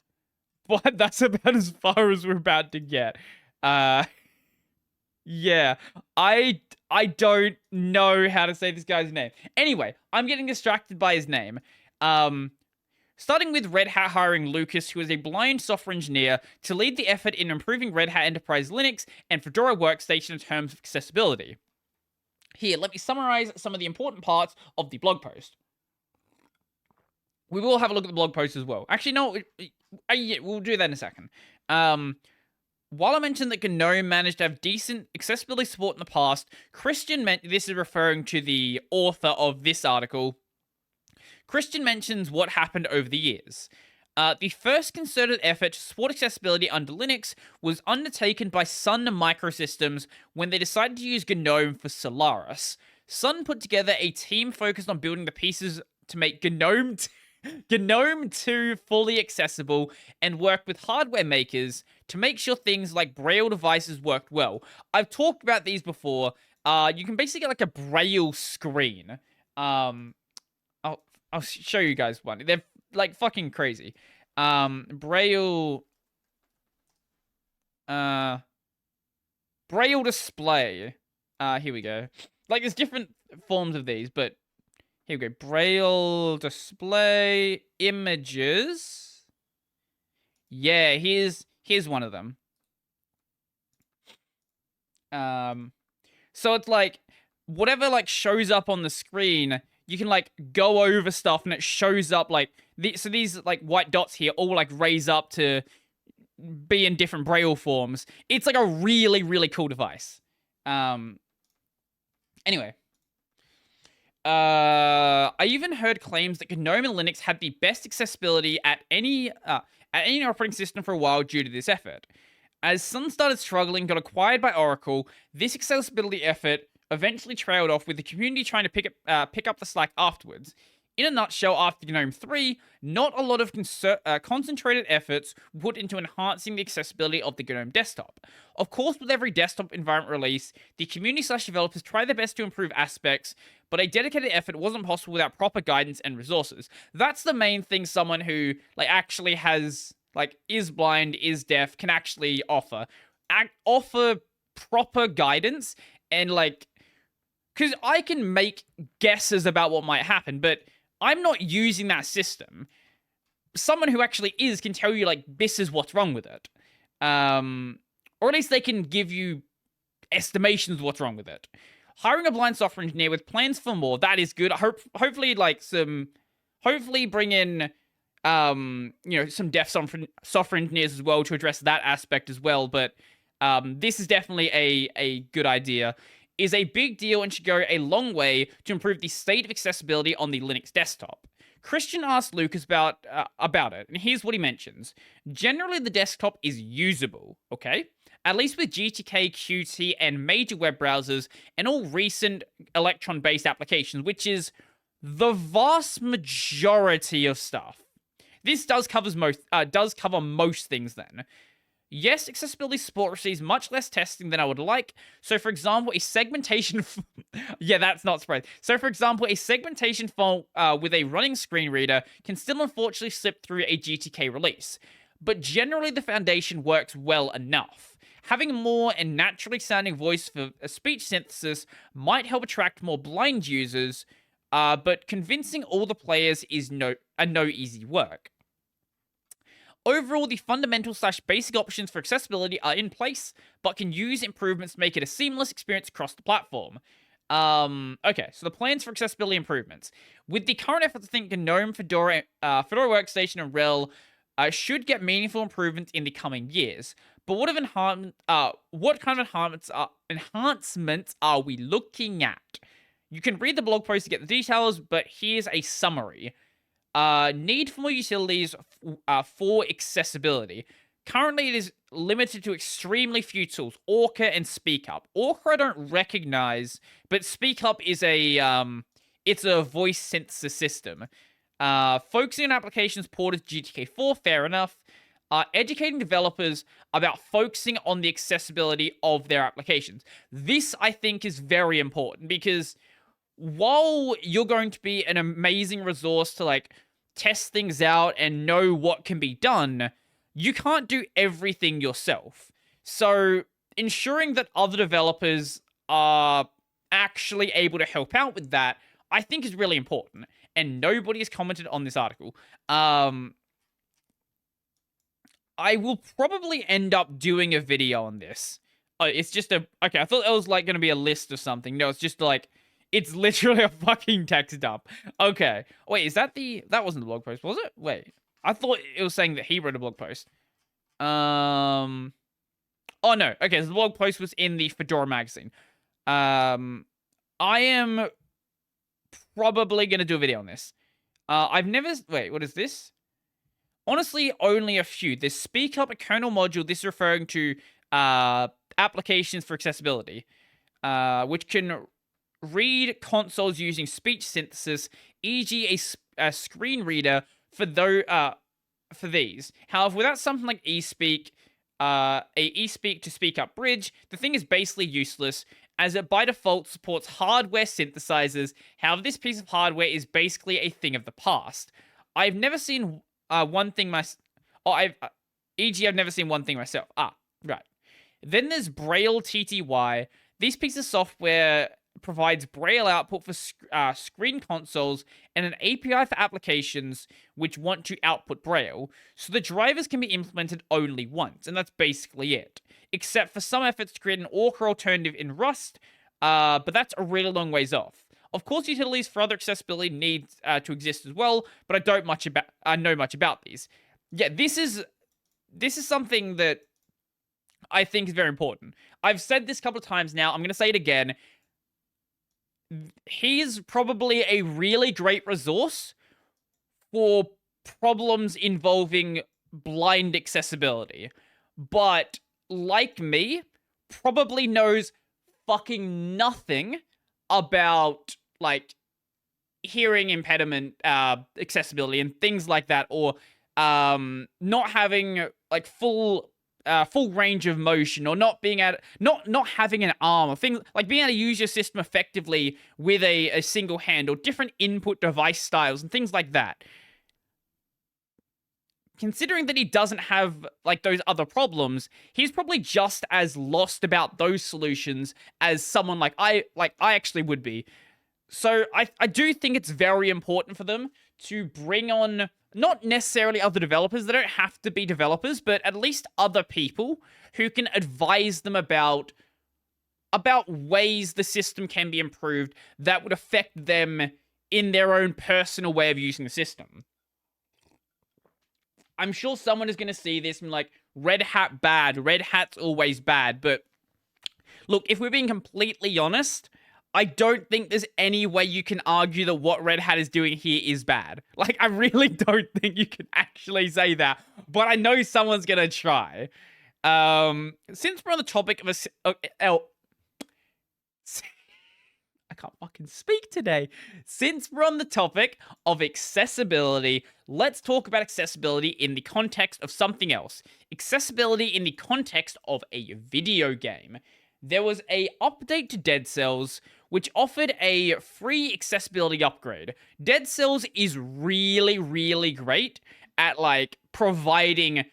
but that's about as far as we're about to get. Yeah, I don't know how to say this guy's name. Anyway, I'm getting distracted by his name. Starting with Red Hat hiring Lucas, who is a blind software engineer, to lead the effort in improving Red Hat Enterprise Linux and Fedora Workstation in terms of accessibility. Here, let me summarize some of the important parts of the blog post. We will have a look at the blog post as well. Actually, no, yeah, we'll do that in a second. While I mentioned that GNOME managed to have decent accessibility support in the past, Christian this is referring to the author of this article. Christian mentions what happened over the years. The first concerted effort to support accessibility under Linux was undertaken by Sun Microsystems when they decided to use GNOME for Solaris. Sun put together a team focused on building the pieces to make GNOME 2 fully accessible and worked with hardware makers to make sure things like Braille devices worked well. I've talked about these before. You can basically get like a Braille screen. I'll show you guys one. They're like fucking crazy. Braille display. Here we go. Like there's different forms of these, but here we go. Braille display images. Yeah, here's one of them. So it's like whatever like shows up on the screen, you can like go over stuff and it shows up like so these like white dots here all like raise up to be in different braille forms. It's like a really, really cool device. Anyway. I even heard claims that GNOME and Linux had the best accessibility at any operating system for a while due to this effort. As Sun started struggling, got acquired by Oracle, this accessibility effort eventually trailed off with the community trying to pick up the slack afterwards. In a nutshell, after GNOME 3, not a lot of concentrated efforts put into enhancing the accessibility of the GNOME desktop. Of course, with every desktop environment release, the community/developers try their best to improve aspects, but a dedicated effort wasn't possible without proper guidance and resources. That's the main thing someone who like actually has like is blind, is deaf, can actually offer proper guidance and like because I can make guesses about what might happen, but I'm not using that system. Someone who actually is can tell you, like, this is what's wrong with it. Or at least they can give you estimations of what's wrong with it. Hiring a blind software engineer with plans for more, that is good. Hopefully, like, hopefully bring in, some deaf software engineers as well to address that aspect as well. But this is definitely a good idea. Is a big deal and should go a long way to improve the state of accessibility on the Linux desktop. Christian asked Lucas about it, and here's what he mentions. Generally, the desktop is usable, okay? At least with GTK, Qt, and major web browsers, and all recent Electron-based applications, which is the vast majority of stuff. This does cover most things then. Yes, accessibility support receives much less testing than I would like. So, for example, a segmentation... yeah, that's not surprising. So, for example, a segmentation fault with a running screen reader can still unfortunately slip through a GTK release. But generally, the foundation works well enough. Having more and naturally sounding voice for a speech synthesis might help attract more blind users, but convincing all the players is no easy work. Overall, the fundamental/basic options for accessibility are in place, but can use improvements to make it a seamless experience across the platform. Okay, so the plans for accessibility improvements. With the current efforts, I think GNOME, Fedora Workstation, and RHEL should get meaningful improvements in the coming years. But what kind of enhancements are we looking at? You can read the blog post to get the details, but here's a summary. Need for more utilities for accessibility. Currently, it is limited to extremely few tools. Orca and SpeakUp. Orca I don't recognize, but SpeakUp is it's a voice synthesis system. Focusing on applications ported to GTK4, fair enough. Educating developers about focusing on the accessibility of their applications. This, I think, is very important because while you're going to be an amazing resource to, like, test things out and know what can be done, you can't do everything yourself. So ensuring that other developers are actually able to help out with that, I think is really important. And nobody has commented on this article. I will probably end up doing a video on this. It's just okay, I thought it was like going to be a list or something. No, it's just like, it's literally a fucking text dump. Okay. Wait, is that that wasn't the blog post, was it? Wait. I thought it was saying that he wrote a blog post. Oh, no. Okay, so the blog post was in the Fedora magazine. I am probably going to do a video on this. I've never... Wait, what is this? Honestly, only a few. There's SpeakUp, a kernel module. This is referring to applications for accessibility, which can read consoles using speech synthesis, e.g. a screen reader for these. However, without something like eSpeak, a eSpeak to SpeakUp bridge, the thing is basically useless, as it by default supports hardware synthesizers. However, this piece of hardware is basically a thing of the past. I've never seen one thing myself. I've never seen one thing myself. Right. Then there's Braille TTY. This piece of software provides Braille output for screen consoles and an API for applications which want to output Braille, so the drivers can be implemented only once, and that's basically it. Except for some efforts to create an Orca alternative in Rust, but that's a really long ways off. Of course, utilities for other accessibility need to exist as well, but I don't know much about these. Yeah, this is something that I think is very important. I've said this a couple of times now. I'm going to say it again. He's probably a really great resource for problems involving blind accessibility. But, like me, probably knows fucking nothing about, like, hearing impediment accessibility and things like that, or not having, like, full range of motion, or not having an arm, or things like being able to use your system effectively with a single hand, or different input device styles and things like that. Considering that he doesn't have, like, those other problems, he's probably just as lost about those solutions as someone like I actually would be. So I do think it's very important for them to bring on not necessarily other developers. They don't have to be developers, but at least other people who can advise them about ways the system can be improved that would affect them in their own personal way of using the system. I'm sure someone is going to see this and like, Red Hat bad, Red Hat's always bad, but look, if we're being completely honest, I don't think there's any way you can argue that what Red Hat is doing here is bad. Like, I really don't think you can actually say that, but I know someone's gonna try. Since we're on the topic of I can't fucking speak today. Since we're on the topic of accessibility, let's talk about accessibility in the context of something else. Accessibility in the context of a video game. There was a update to Dead Cells which offered a free accessibility upgrade. Dead Cells is really, really great at, like, providing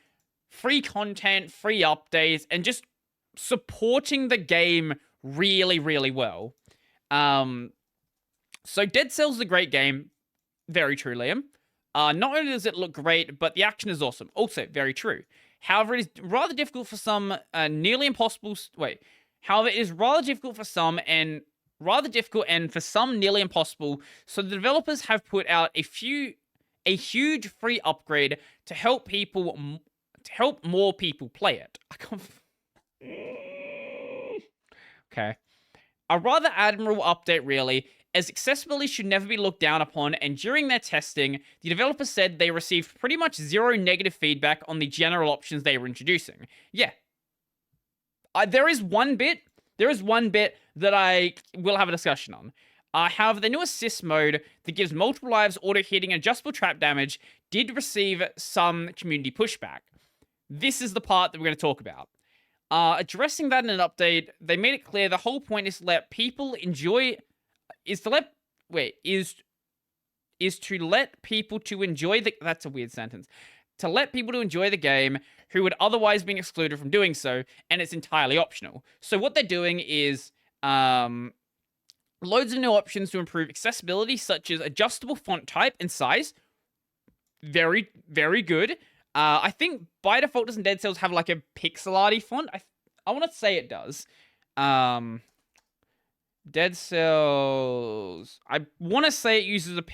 free content, free updates, and just supporting the game really, really well. So Dead Cells is a great game. Very true, Liam. Not only does it look great, but the action is awesome. Also, very true. However, it is rather difficult for some, nearly impossible... However, it is rather difficult for some, and for some nearly impossible, so the developers have put out a huge free upgrade to help more people play it. Okay. A rather admirable update, really, as accessibility should never be looked down upon, and during their testing, the developers said they received pretty much zero negative feedback on the general options they were introducing. Yeah. There is one bit that I will have a discussion on. However, the new assist mode that gives multiple lives, auto-hitting, and adjustable trap damage did receive some community pushback. This is the part that we're going to talk about. Addressing that in an update, they made it clear the whole point is to let people enjoy... That's a weird sentence. To let people to enjoy the game who would otherwise be excluded from doing so, and it's entirely optional. So what they're doing is loads of new options to improve accessibility, such as adjustable font type and size. Very, very good. I think by default doesn't Dead Cells have like a pixel arty font? I want to say it does. Dead Cells... I want to say it uses a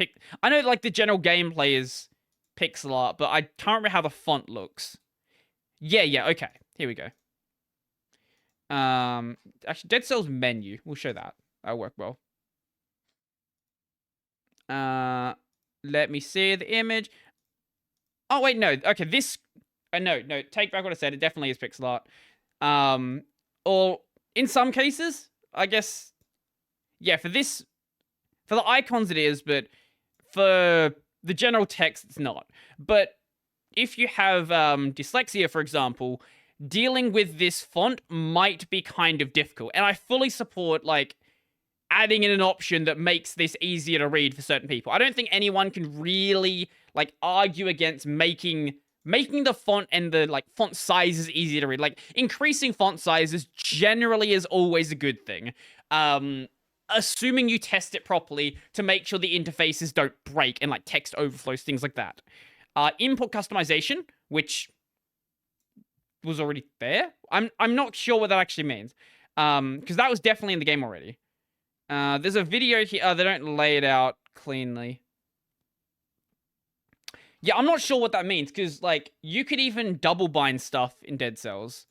I know like the general gameplay is pixel art, but I can't remember how the font looks. Yeah, okay. Here we go. Actually, Dead Cells menu. We'll show that. That'll work well. Let me see the image. Oh, wait, no. Okay, this... no, take back what I said. It definitely is pixel art. Or, in some cases, I guess... Yeah, for the icons it is, but for the general text it's not. But if you have dyslexia, for example, dealing with this font might be kind of difficult. And I fully support, like, adding in an option that makes this easier to read for certain people. I don't think anyone can really, like, argue against making the font and the, like, font sizes easier to read. Like, increasing font sizes generally is always a good thing. assuming you test it properly to make sure the interfaces don't break and like text overflows, things like that. Input customization, which was already there. I'm not sure what that actually means. Because that was definitely in the game already. There's a video here. They don't lay it out cleanly. Yeah, I'm not sure what that means, because, like, you could even double bind stuff in Dead Cells.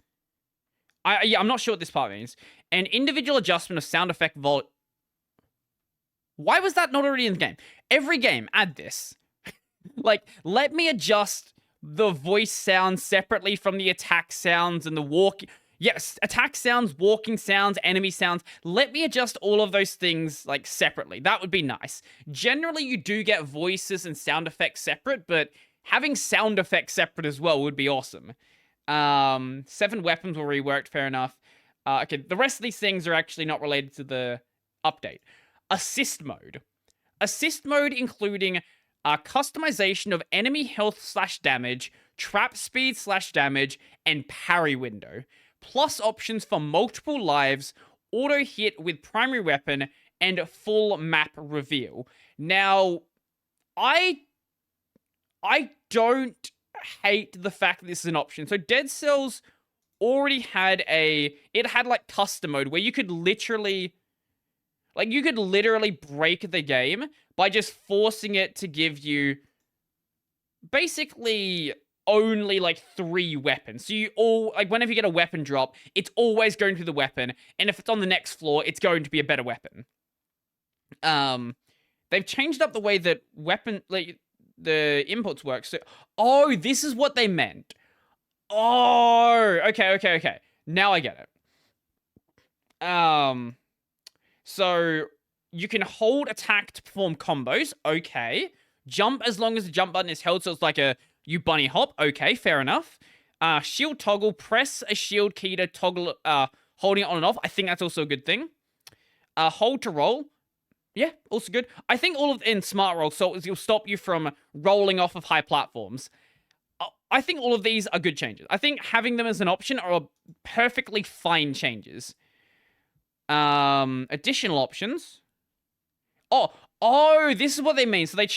I'm not sure what this part means. An individual adjustment of sound effect Why was that not already in the game? Every game, add this. Like, let me adjust the voice sounds separately from the attack sounds and the walk. Yes, attack sounds, walking sounds, enemy sounds. Let me adjust all of those things, like, separately. That would be nice. Generally, you do get voices and sound effects separate, but having sound effects separate as well would be awesome. 7 weapons were reworked, fair enough. Okay, the rest of these things are actually not related to the update. Assist mode. Assist mode including customization of enemy health/damage, trap speed/damage, and parry window. Plus options for multiple lives, auto hit with primary weapon, and full map reveal. Now, I don't hate the fact that this is an option. So Dead Cells already had like custom mode where you could literally break the game by just forcing it to give you basically only like 3 weapons. So whenever you get a weapon drop, it's always going to be the weapon, and if it's on the next floor, it's going to be a better weapon. They've changed up the way that the inputs work. So, this is what they meant. Okay. Now I get it. So you can hold attack to perform combos. Okay. Jump as long as the jump button is held, so it's like you bunny hop. Okay, fair enough. Shield toggle. Press a shield key to toggle holding it on and off. I think that's also a good thing. Hold to roll. Yeah, also good. I think in smart roll, so it'll stop you from rolling off of high platforms. I think all of these are good changes. I think having them as an option are perfectly fine changes. Additional options. Oh, this is what they mean. So they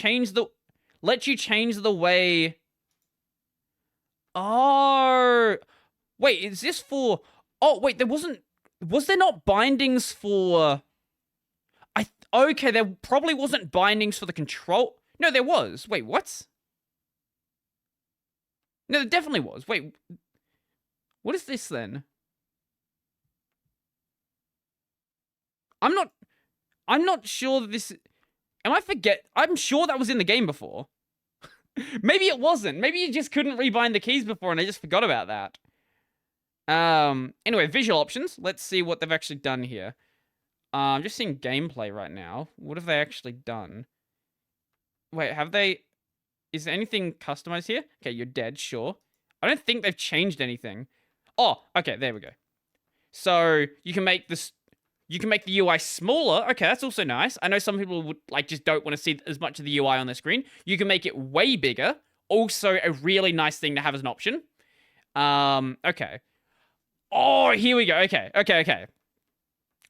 let you change the way. Oh, wait, is this for? Oh, wait, was there not bindings for? Okay, there probably wasn't bindings for the control. No, there was. Wait, what? No, there definitely was. Wait, what is this then? I'm not sure that this... I'm sure that was in the game before. Maybe it wasn't. Maybe you just couldn't rebind the keys before and I just forgot about that. Anyway, visual options. Let's see what they've actually done here. I'm just seeing gameplay right now. What have they actually done? Wait, have they... Is there anything customized here? Okay, you're dead, sure. I don't think they've changed anything. Oh, okay, there we go. So, you can make the UI smaller. Okay, that's also nice. I know some people would just don't want to see as much of the UI on their screen. You can make it way bigger. Also, a really nice thing to have as an option. Okay. Oh, here we go. Okay.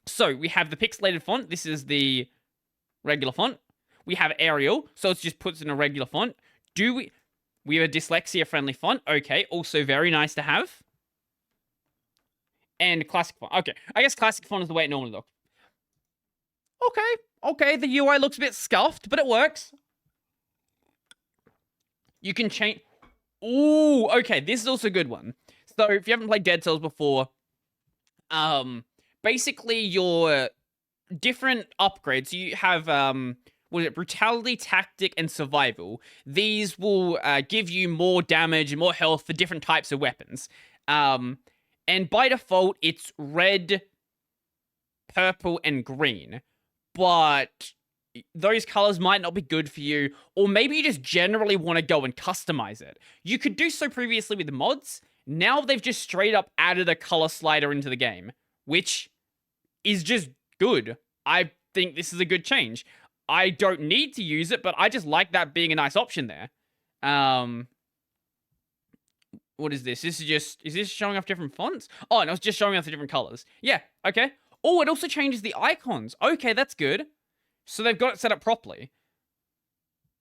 So, we have the pixelated font. This is the regular font. We have Arial, so it just puts in a regular font. We have a dyslexia-friendly font. Okay, also very nice to have. And classic font. Okay, I guess classic font is the way it normally looks. Okay, the UI looks a bit scuffed, but it works. You can change... Ooh, okay, this is also a good one. So, if you haven't played Dead Cells before, basically your different upgrades, you have, brutality, tactic, and survival. These will give you more damage and more health for different types of weapons. And by default, it's red, purple, and green. But those colors might not be good for you, or maybe you just generally want to go and customize it. You could do so previously with the mods. Now they've just straight up added a color slider into the game, which is just good. I think this is a good change. I don't need to use it, but I just like that being a nice option there. What is this? Is this showing off different fonts? Oh, no, it's just showing off the different colors. Yeah, okay. Oh, it also changes the icons. Okay, that's good. So they've got it set up properly.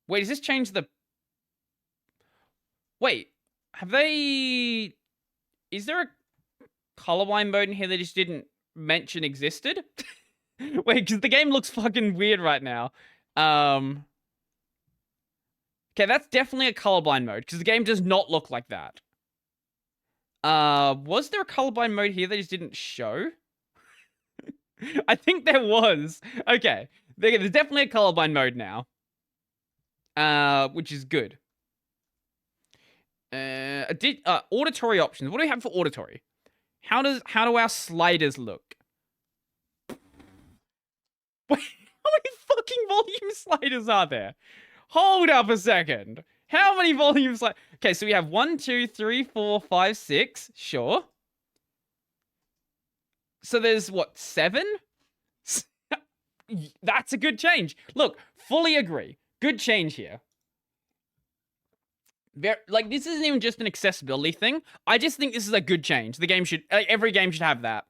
Wait, does this change the... Wait, have they... Is there a colorblind mode in here they just didn't mention existed? Wait, because the game looks fucking weird right now. Okay, that's definitely a colorblind mode, because the game does not look like that. Was there a colorblind mode here they just didn't show? I think there was. Okay, there's definitely a colorblind mode now. Which is good. Auditory options. What do we have for auditory? How do our sliders look? Wait, how many fucking volume sliders are there? Hold up a second. How many volume sliders? Okay, so we have 1, 2, 3, 4, 5, 6. Sure. So there's what, 7? That's a good change. Look, fully agree. Good change here. Like, this isn't even just an accessibility thing. I just think this is a good change. The game should... every game should have that.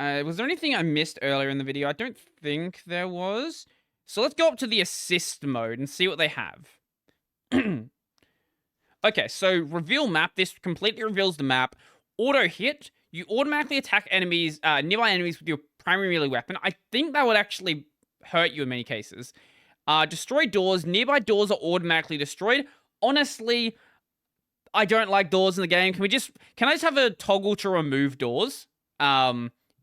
Was there anything I missed earlier in the video? I don't think there was. So let's go up to the assist mode and see what they have. Okay, so reveal map. This completely reveals the map. Auto hit. You automatically attack enemies, nearby enemies with your primary melee weapon. I think that would actually hurt you in many cases. Destroy doors. Nearby doors are automatically destroyed. Honestly, I don't like doors in the game. Can I just have a toggle to remove doors?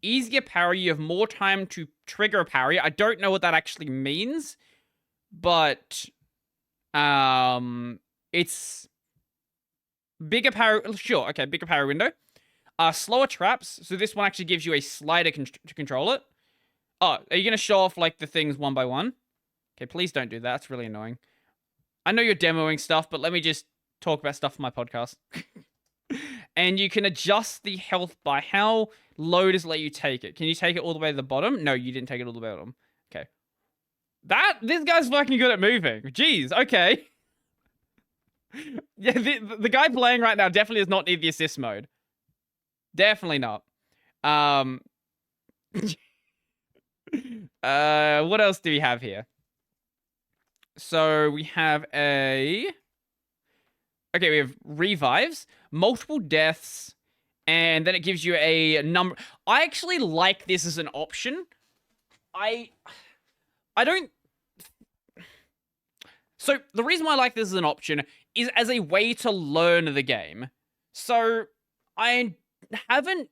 Easier parry. You have more time to trigger a parry. I don't know what that actually means, but it's bigger parry. Sure, okay, bigger parry window. Slower traps. So this one actually gives you a slider to control it. Oh, are you gonna show off like the things one by one? Okay, please don't do that. That's really annoying. I know you're demoing stuff, but let me just talk about stuff for my podcast. And you can adjust the health by how low does it let you take it. Can you take it all the way to the bottom? No, you didn't take it all the way to the bottom. Okay. This guy's fucking good at moving. Jeez, okay. Yeah, the guy playing right now definitely does not need the assist mode. Definitely not. What else do we have here? So we have we have revives, multiple deaths, and then it gives you a number. I actually like this as an option. I don't... So the reason why I like this as an option is as a way to learn the game. So I haven't...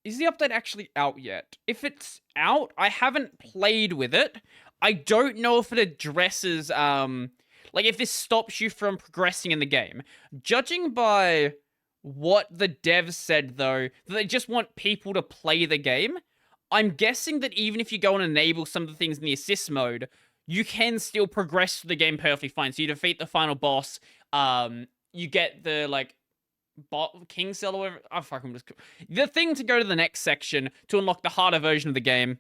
is the update actually out yet? If it's out, I haven't played with it. I don't know if it addresses, like, if this stops you from progressing in the game. Judging by what the devs said, though, that they just want people to play the game, I'm guessing that even if you go and enable some of the things in the assist mode, you can still progress through the game perfectly fine. So you defeat the final boss, you get the, like, King Cell or whatever. Oh, fuck, I'm just... The thing to go to the next section to unlock the harder version of the game.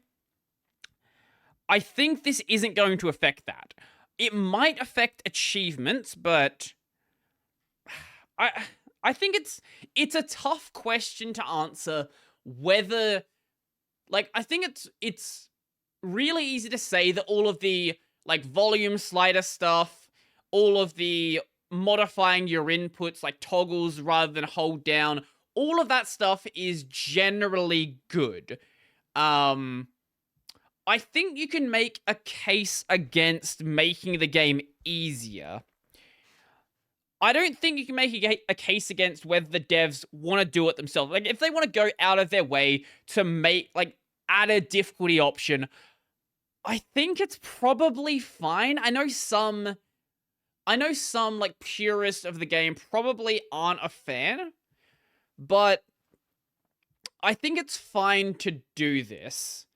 I think this isn't going to affect that. It might affect achievements, but I think it's a tough question to answer whether, like, I think it's really easy to say that all of the, like, volume slider stuff, all of the modifying your inputs, like toggles rather than hold down, all of that stuff is generally good. I think you can make a case against making the game easier. I don't think you can make a case against whether the devs want to do it themselves. Like, if they want to go out of their way to make, like, add a difficulty option, I think it's probably fine. I know some, like, purists of the game probably aren't a fan, but I think it's fine to do this.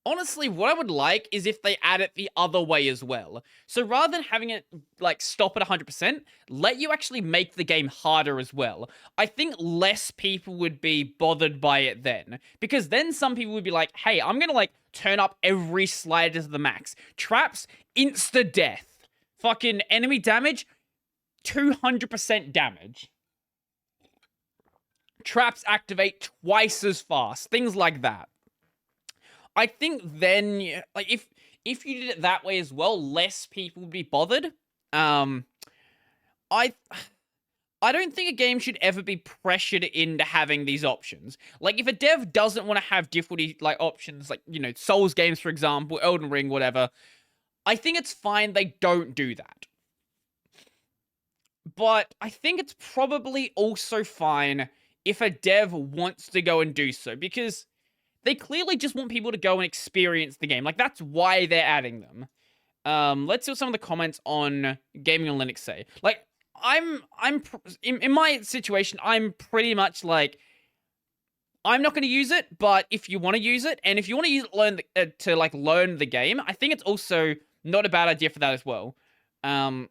Honestly, what I would like is if they add it the other way as well. So rather than having it, like, stop at 100%, let you actually make the game harder as well. I think less people would be bothered by it then. Because then some people would be like, hey, I'm gonna, like, turn up every slider to the max. Traps, insta-death. Fucking enemy damage, 200% damage. Traps activate twice as fast. Things like that. I think then, like, if you did it that way as well, less people would be bothered. I don't think a game should ever be pressured into having these options. Like, if a dev doesn't want to have difficulty, like, options, like, you know, Souls games, for example, Elden Ring, whatever, I think it's fine they don't do that. But I think it's probably also fine if a dev wants to go and do so, because they clearly just want people to go and experience the game. Like, that's why they're adding them. Let's see what some of the comments on Gaming on Linux say. Like, in my situation, I'm pretty much like, I'm not going to use it, but if you want to use it, and if you want to use it, learn the game, I think it's also not a bad idea for that as well. I'm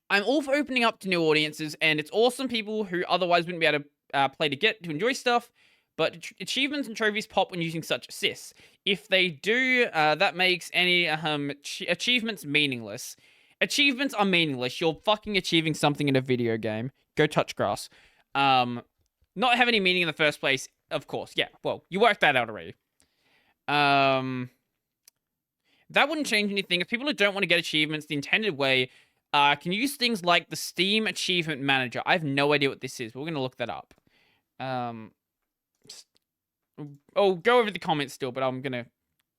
all for opening up to new audiences, and it's awesome people who otherwise wouldn't be able to play to enjoy stuff, but achievements and trophies pop when using such assists. If they do, that makes any achievements meaningless. Achievements are meaningless. You're fucking achieving something in a video game. Go touch grass. Not have any meaning in the first place, of course. Yeah, well, you worked that out already. That wouldn't change anything. If people who don't want to get achievements the intended way can use things like the Steam Achievement Manager. I have no idea what this is, but we're going to look that up. I'll go over the comments still, but I'm going to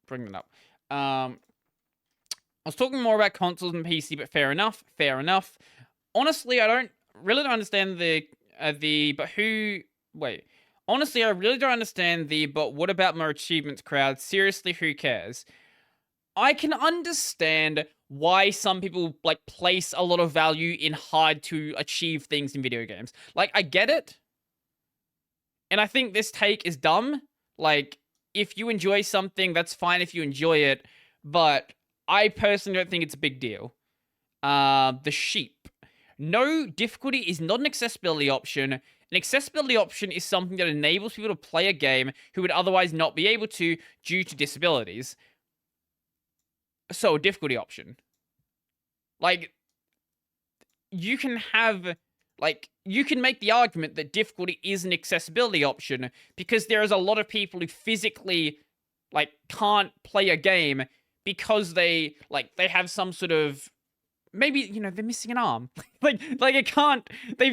bring that up. I was talking more about consoles and PC, but fair enough. Fair enough. Honestly, I don't understand Honestly, I really don't understand but what about more achievements crowd? Seriously, who cares? I can understand why some people, like, place a lot of value in hard to achieve things in video games. Like, I get it. And I think this take is dumb. Like, if you enjoy something, that's fine if you enjoy it. But I personally don't think it's a big deal. The sheep. No, difficulty is not an accessibility option. An accessibility option is something that enables people to play a game who would otherwise not be able to due to disabilities. So, a difficulty option. Like, you can make the argument that difficulty is an accessibility option because there is a lot of people who physically, like, can't play a game because they have some sort of, maybe, you know, they're missing an arm. They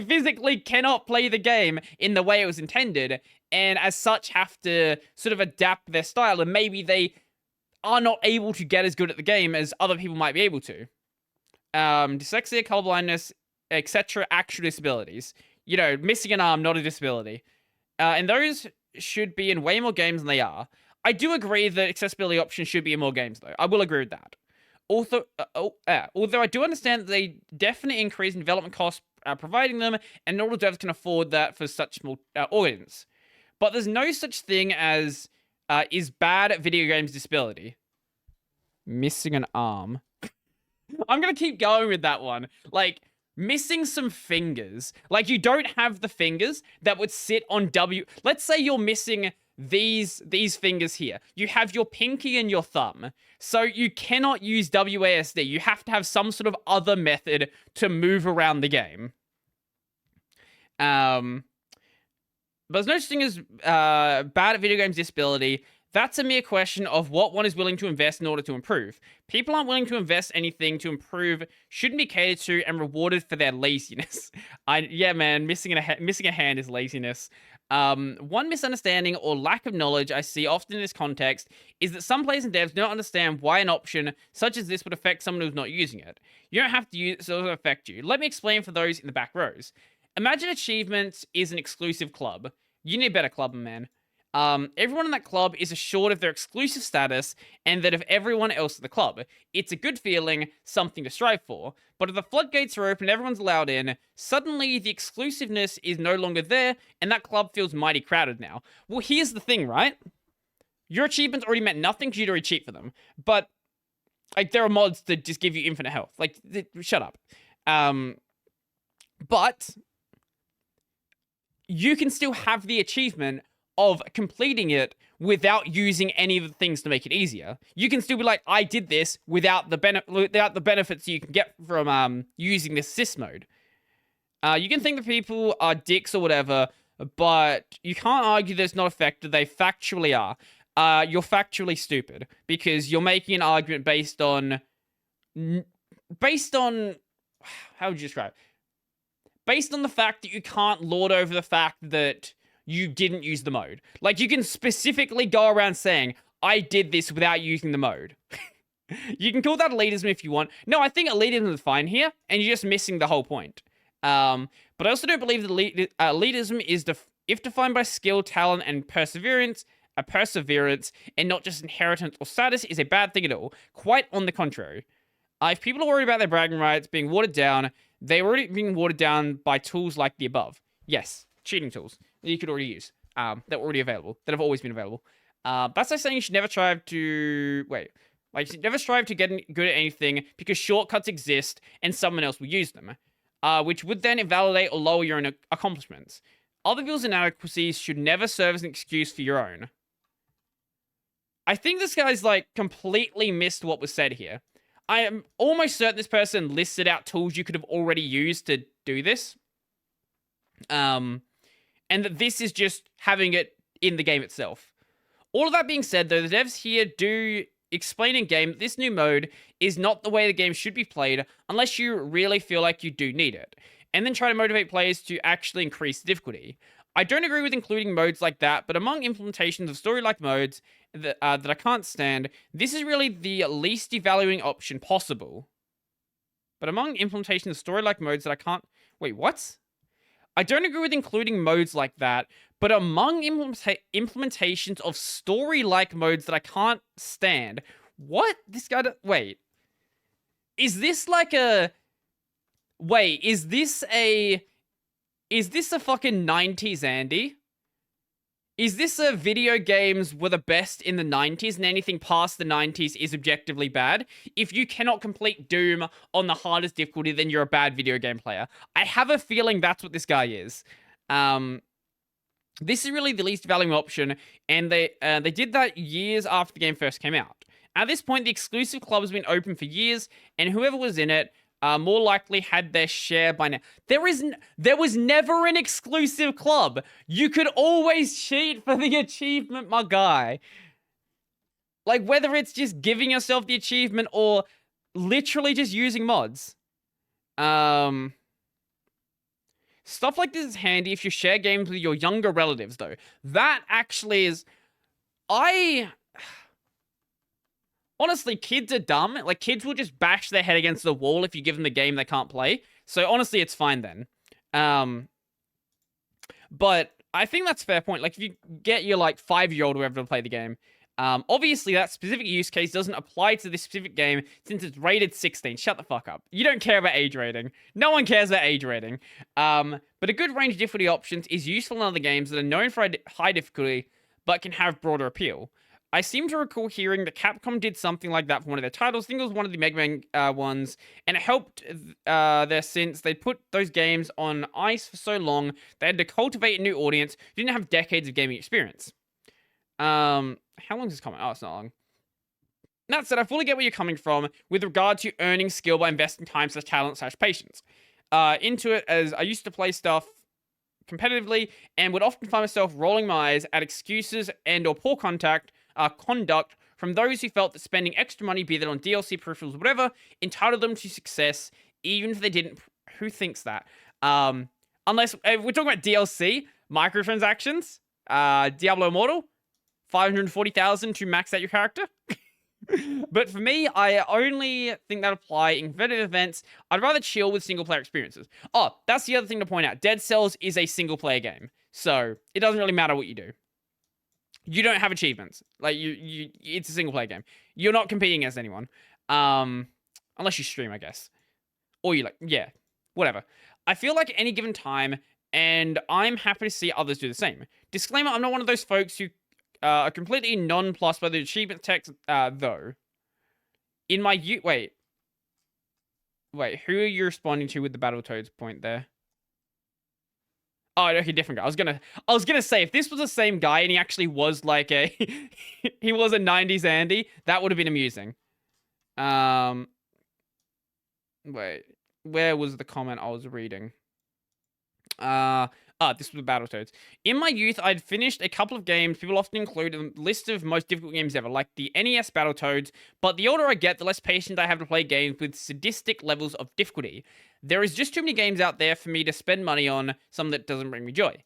physically cannot play the game in the way it was intended, and as such have to sort of adapt their style, and maybe they are not able to get as good at the game as other people might be able to. Dyslexia, colorblindness, etc., actual disabilities. You know, missing an arm, not a disability. And those should be in way more games than they are. I do agree that accessibility options should be in more games, though. I will agree with that. Although I do understand that they definitely increase in development costs providing them, and not all devs can afford that for such small audience. But there's no such thing as is bad at video games disability. Missing an arm. I'm gonna keep going with that one. Like, missing some fingers. Like, you don't have the fingers that would sit on W. Let's say you're missing these fingers here. You have your pinky and your thumb. So you cannot use WASD. You have to have some sort of other method to move around the game. But there's no such thing as bad at video games disability. That's a mere question of what one is willing to invest in order to improve. People aren't willing to invest anything to improve, shouldn't be catered to and rewarded for their laziness. Yeah, man, missing a hand is laziness. One misunderstanding or lack of knowledge I see often in this context is that some players and devs don't understand why an option such as this would affect someone who's not using it. You don't have to use it, so it doesn't affect you. Let me explain for those in the back rows. Imagine Achievements is an exclusive club. You need a better club, man. Everyone in that club is assured of their exclusive status and that of everyone else at the club. It's a good feeling, something to strive for. But if the floodgates are open and everyone's allowed in, suddenly the exclusiveness is no longer there and that club feels mighty crowded now. Well, here's the thing, right? Your achievements already meant nothing because you'd already cheat for them. But, like, there are mods that just give you infinite health. Like, shut up. But you can still have the achievement of completing it without using any of the things to make it easier. You can still be like, I did this without the benefits you can get from using this assist mode. You can think that people are dicks or whatever, but you can't argue that it's not effective. They factually are. You're factually stupid because you're making an argument based on how would you describe it? Based on the fact that you can't lord over the fact that you didn't use the mode. Like, you can specifically go around saying, I did this without using the mode. You can call that elitism if you want. No, I think elitism is fine here, and you're just missing the whole point. But I also don't believe that elitism is, if defined by skill, talent, and perseverance, and not just inheritance or status, is a bad thing at all. Quite on the contrary. If people are worried about their bragging rights being watered down, they're already being watered down by tools like the above. Yes, cheating tools that you could already use, that were already available, that have always been available. That's like saying you should never strive to... you should never strive to get good at anything because shortcuts exist and someone else will use them, which would then invalidate or lower your own accomplishments. Other people's inadequacies should never serve as an excuse for your own. I think this guy's, like, completely missed what was said here. I am almost certain this person listed out tools you could have already used to do this. And that this is just having it in the game itself. All of that being said, though, the devs here do explain in game that this new mode is not the way the game should be played unless you really feel like you do need it, and then try to motivate players to actually increase the difficulty. I don't agree with including modes like that, but among implementations of story-like modes that I can't stand, this is really the least devaluing option possible. But among implementations of story-like modes that I can't... Wait, what? I don't agree with including modes like that, but among implementations of story-like modes that I can't stand... What? This guy... Wait. Is this like a... Wait, is this a fucking 90s Andy? Is this a video games were the best in the 90s and anything past the 90s is objectively bad? If you cannot complete Doom on the hardest difficulty, then you're a bad video game player. I have a feeling that's what this guy is. This is really the least valuable option, and they did that years after the game first came out. At this point, the exclusive club has been open for years, and whoever was in it more likely had their share by now. There was never an exclusive club. You could always cheat for the achievement, my guy. Like, whether it's just giving yourself the achievement or literally just using mods. Stuff like this is handy if you share games with your younger relatives, though. That actually is... Honestly, kids are dumb. Like, kids will just bash their head against the wall if you give them the game they can't play. So, honestly, it's fine then. But I think that's a fair point. Like, if you get your, like, 5-year-old or whoever to play the game, obviously that specific use case doesn't apply to this specific game since it's rated 16. Shut the fuck up. You don't care about age rating. No one cares about age rating. But a good range of difficulty options is useful in other games that are known for high difficulty, but can have broader appeal. I seem to recall hearing that Capcom did something like that for one of their titles. I think it was one of the Mega Man ones, and it helped there since they put those games on ice for so long, they had to cultivate a new audience who didn't have decades of gaming experience. How long is this comment? Oh, it's not long. That said, I fully get where you're coming from with regard to earning skill by investing time / talent / patience into it, as I used to play stuff competitively and would often find myself rolling my eyes at excuses and or poor conduct from those who felt that spending extra money, be that on DLC, peripherals, or whatever, entitled them to success, even if they didn't. Who thinks that? Unless we're talking about DLC, microtransactions, Diablo Immortal, 540,000 to max out your character. But for me, I only think that apply in competitive events. I'd rather chill with single-player experiences. Oh, that's the other thing to point out. Dead Cells is a single-player game, so it doesn't really matter what you do. You don't have achievements. Like, it's a single-player game. You're not competing against anyone. Unless you stream, I guess. Or you, like, yeah, whatever. I feel like at any given time, and I'm happy to see others do the same. Disclaimer, I'm not one of those folks who are completely nonplussed by the achievement text, though. In my... Wait, who are you responding to with the Battletoads point there? Oh, okay, different guy. I was gonna say if this was the same guy and he actually was like a, he was a '90s Andy, that would have been amusing. Wait, where was the comment I was reading? This was Battletoads. In my youth, I'd finished a couple of games people often include in the list of most difficult games ever, like the NES Battletoads, but the older I get, the less patient I have to play games with sadistic levels of difficulty. There is just too many games out there for me to spend money on something that doesn't bring me joy.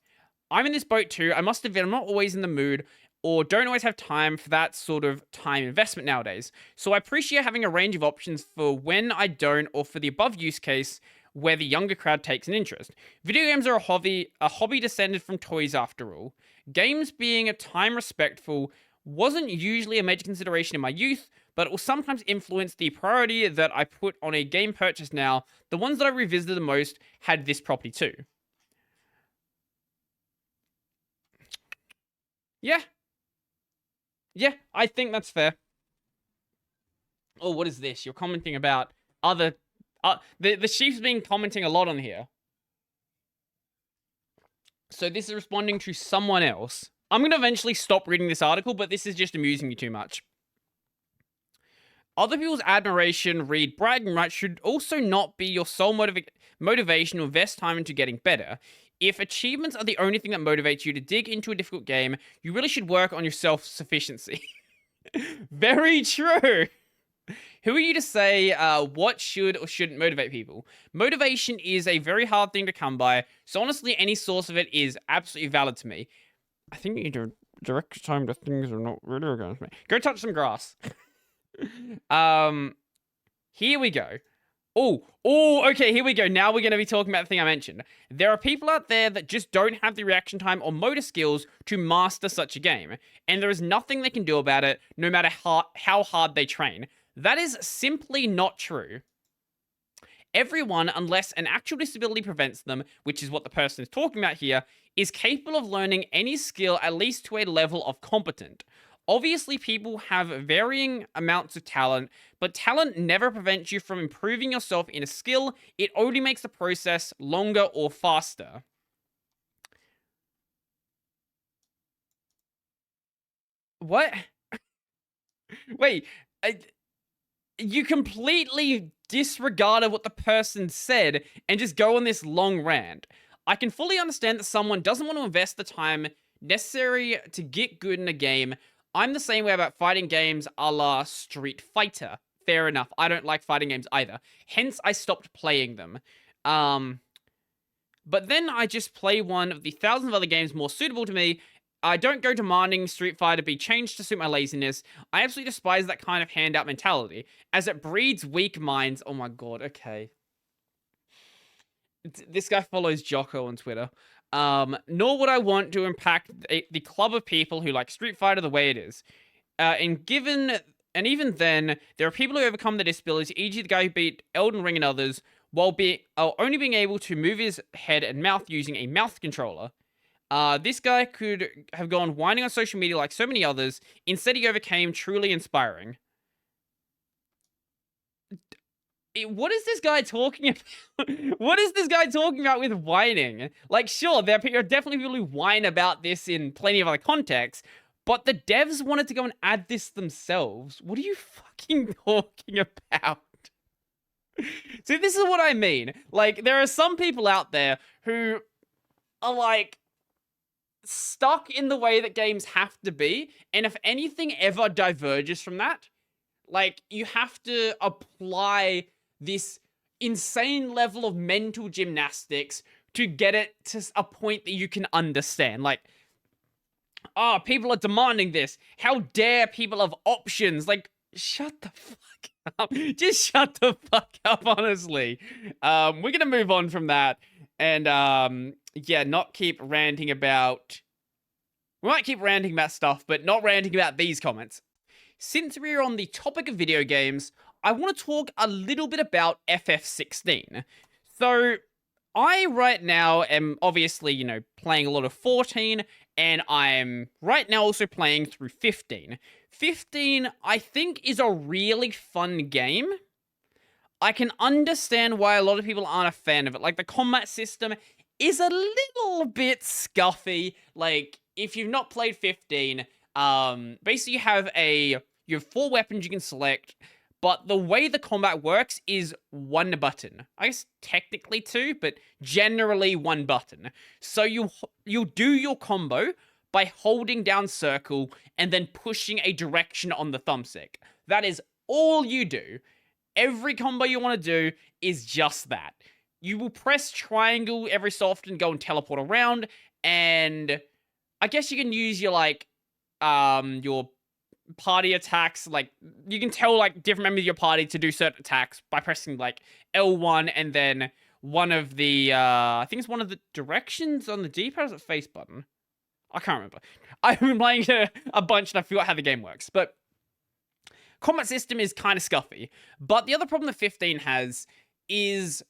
I'm in this boat too. I must admit, I'm not always in the mood or don't always have time for that sort of time investment nowadays. So I appreciate having a range of options for when I don't, or for the above use case where the younger crowd takes an interest. Video games are a hobby descended from toys after all. Games being a time respectful wasn't usually a major consideration in my youth, but it will sometimes influence the priority that I put on a game purchase now. The ones that I revisited the most had this property too. Yeah. Yeah, I think that's fair. Oh, what is this? You're commenting about other... the sheep's been commenting a lot on here. So this is responding to someone else. I'm going to eventually stop reading this article, but this is just amusing you too much. Other people's admiration, read bragging rights, should also not be your sole motivation to invest time into getting better. If achievements are the only thing that motivates you to dig into a difficult game, you really should work on your self-sufficiency. Very true. Who are you to say what should or shouldn't motivate people? Motivation is a very hard thing to come by, so honestly, any source of it is absolutely valid to me. I think you need to direct time to things that are not really against me. Go touch some grass. Here we go. Oh, okay, here we go. Now we're going to be talking about the thing I mentioned. There are people out there that just don't have the reaction time or motor skills to master such a game, and there is nothing they can do about it, no matter how hard they train. That is simply not true. Everyone, unless an actual disability prevents them, which is what the person is talking about here, is capable of learning any skill at least to a level of competent. Obviously, people have varying amounts of talent, but talent never prevents you from improving yourself in a skill. It only makes the process longer or faster. What? Wait, you completely disregarded what the person said and just go on this long rant. I can fully understand that someone doesn't want to invest the time necessary to get good in a game. I'm the same way about fighting games a la Street Fighter. Fair enough. I don't like fighting games either. Hence, I stopped playing them. But then I just play one of the thousands of other games more suitable to me. I don't go demanding Street Fighter be changed to suit my laziness. I absolutely despise that kind of handout mentality, as it breeds weak minds. Oh my god, okay. This guy follows Jocko on Twitter. Nor would I want to impact the club of people who like Street Fighter the way it is. And even then, there are people who overcome their disabilities, e.g. the guy who beat Elden Ring and others, while only being able to move his head and mouth using a mouth controller. This guy could have gone whining on social media like so many others. Instead, he overcame, truly inspiring. What is this guy talking about? What is this guy talking about with whining? Like, sure, there are definitely people who whine about this in plenty of other contexts, but the devs wanted to go and add this themselves. What are you fucking talking about? See, this is what I mean. Like, there are some people out there who are, like, stuck in the way that games have to be, and if anything ever diverges from that, like, you have to apply this insane level of mental gymnastics to get it to a point that you can understand. Like, oh, people are demanding this. How dare people have options? Like, shut the fuck up. Just shut the fuck up, honestly. We're gonna move on from that. And, yeah, not keep ranting about... We might keep ranting about stuff, but not ranting about these comments. Since we're on the topic of video games, I want to talk a little bit about FF16. So, I right now am obviously, you know, playing a lot of 14, and I'm right now also playing through 15. 15, I think, is a really fun game. I can understand why a lot of people aren't a fan of it. Like, the combat system is a little bit scuffy. Like, if you've not played 15, basically you have 4 weapons you can select, but the way the combat works is 1 button. I guess technically 2, but generally 1 button. So you'll do your combo by holding down circle and then pushing a direction on the thumbstick. That is all you do. Every combo you want to do is just that. You will press triangle every so often, go and teleport around, and I guess you can use your, like, your party attacks. Like, you can tell, like, different members of your party to do certain attacks by pressing, like, L1 and then one of the, I think it's one of the directions on the D-pad, or is it face button? I can't remember. I've been playing a bunch and I forgot how the game works, but combat system is kind of scuffy. But the other problem that 15 has is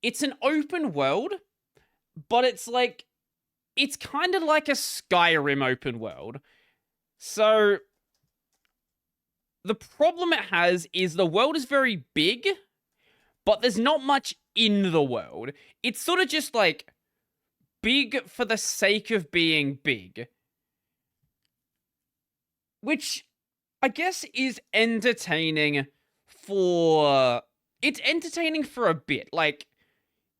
it's an open world, but it's kind of like a Skyrim open world. So the problem it has is the world is very big, but there's not much in the world. It's sort of just like big for the sake of being big, which I guess is entertaining it's entertaining for a bit. Like,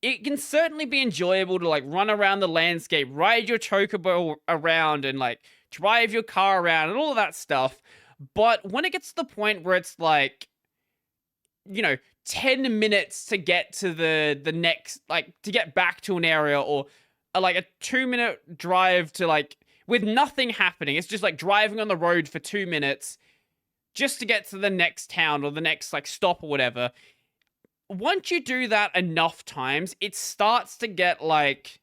it can certainly be enjoyable to, like, run around the landscape, ride your chocobo around, and, like, drive your car around, and all of that stuff. But when it gets to the point where it's, like, 10 minutes to get to the next, like, to get back to an area, or, like, a 2-minute drive to, like, with nothing happening. It's just, like, driving on the road for 2 minutes just to get to the next town or the next, like, stop or whatever. Once you do that enough times, it starts to get, like,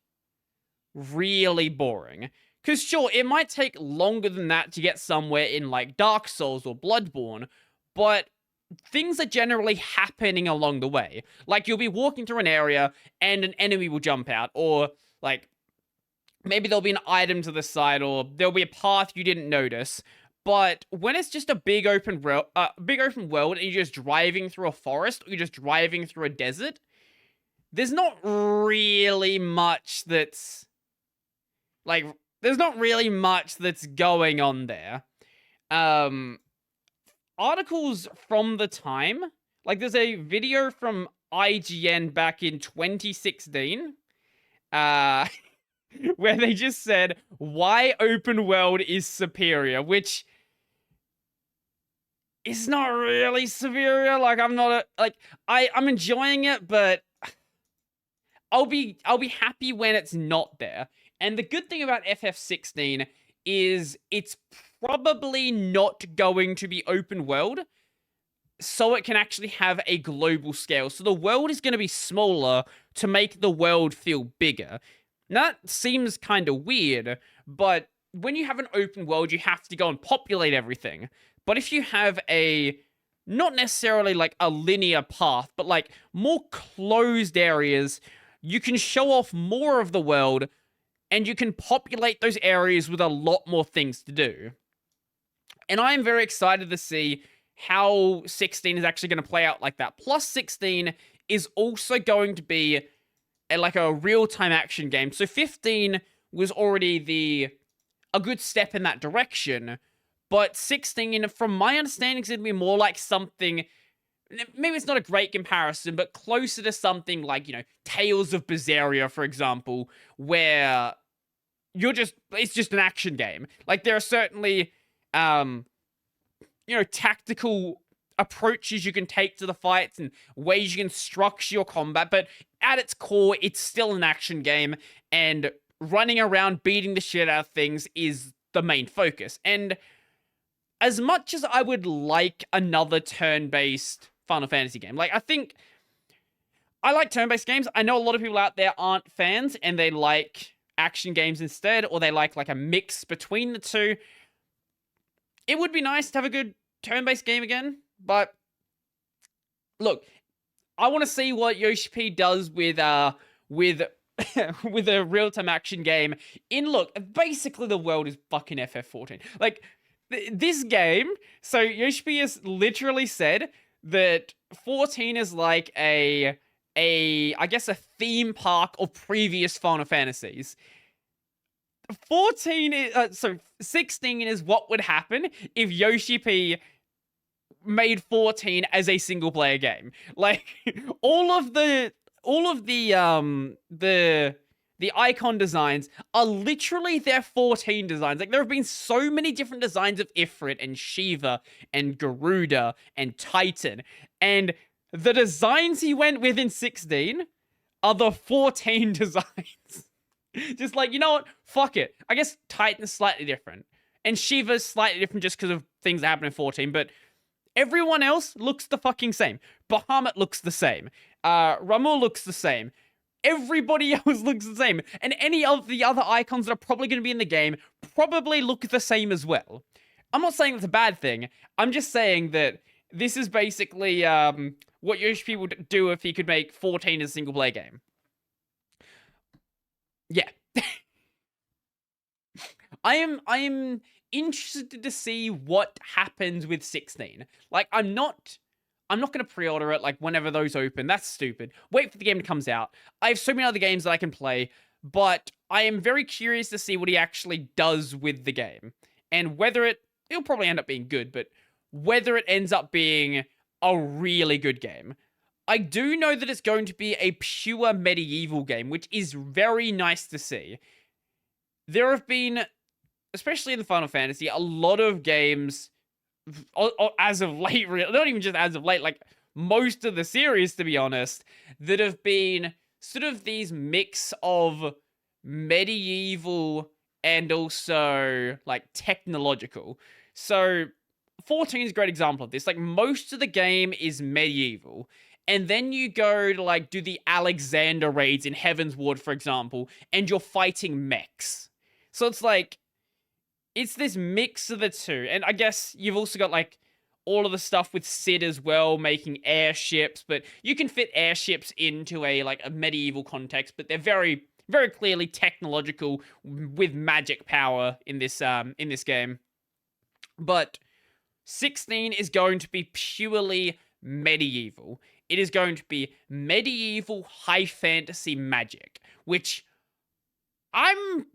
really boring. Because, sure, it might take longer than that to get somewhere in, like, Dark Souls or Bloodborne, but things are generally happening along the way. Like, you'll be walking through an area, and an enemy will jump out, or, like, maybe there'll be an item to the side, or there'll be a path you didn't notice. But when it's just a big open world, and you're just driving through a forest, or you're just driving through a desert, there's not really much that's, like, going on there. Articles from the time, like, there's a video from IGN back in 2016, where they just said why open world is superior, which is not really superior. Like, I'm enjoying it, but I'll be happy when it's not there. And the good thing about FF16 is it's probably not going to be open world, so it can actually have a global scale. So the world is going to be smaller to make the world feel bigger. Now, that seems kind of weird, but when you have an open world, you have to go and populate everything. But if you have not necessarily like a linear path, but like more closed areas, you can show off more of the world, and you can populate those areas with a lot more things to do. And I am very excited to see how 16 is actually going to play out like that. Plus, 16 is also going to be like a real-time action game. So 15 was already a good step in that direction, but 16, from my understanding, is going to be more like something, maybe it's not a great comparison, but closer to something like, Tales of Berseria, for example, where it's just an action game. Like, there are certainly, tactical approaches you can take to the fights and ways you can structure your combat, but at its core, it's still an action game, and running around beating the shit out of things is the main focus. And as much as I would like another turn-based Final Fantasy game, like, I like turn-based games. I know a lot of people out there aren't fans, and they like action games instead, or they like a mix between the two. It would be nice to have a good turn-based game again, but look, I want to see what Yoshi P does with with a real-time action game. Basically the world is fucking FF14. Like, this game, so Yoshi P has literally said that 14 is like a I guess a theme park of previous Final Fantasies. 16 is what would happen if Yoshi P made 14 as a single player game. Like all of the icon designs are literally their 14 designs. Like there have been so many different designs of Ifrit and Shiva and Garuda and Titan, and the designs he went with in 16 are the 14 designs. Just like, you know what? Fuck it. I guess Titan's slightly different. And Shiva's slightly different just because of things that happen in 14, but everyone else looks the fucking same. Bahamut looks the same. Ramul looks the same. Everybody else looks the same. And any of the other icons that are probably going to be in the game probably look the same as well. I'm not saying that's a bad thing. I'm just saying that this is basically what Yoshi would do if he could make 14 as a single player game. Yeah. I am interested to see what happens with 16. Like, I'm not going to pre-order it, like, whenever those open. That's stupid. Wait for the game to comes out. I have so many other games that I can play, but I am very curious to see what he actually does with the game. And whether it'll probably end up being good, but whether it ends up being a really good game. I do know that it's going to be a pure medieval game, which is very nice to see. There have been, especially in the Final Fantasy, a lot of games, as of late, not even just as of late, like most of the series, to be honest, that have been sort of these mix of medieval and also like technological. So 14 is a great example of this. Like most of the game is medieval. And then you go to like do the Alexander raids in Heaven's Ward, for example, and you're fighting mechs. So it's like, it's this mix of the two. And I guess you've also got like all of the stuff with Sid as well, making airships, but you can fit airships into a medieval context, but they're very, very clearly technological with magic power in this game. But 16 is going to be purely medieval. It is going to be medieval high fantasy magic, which I'm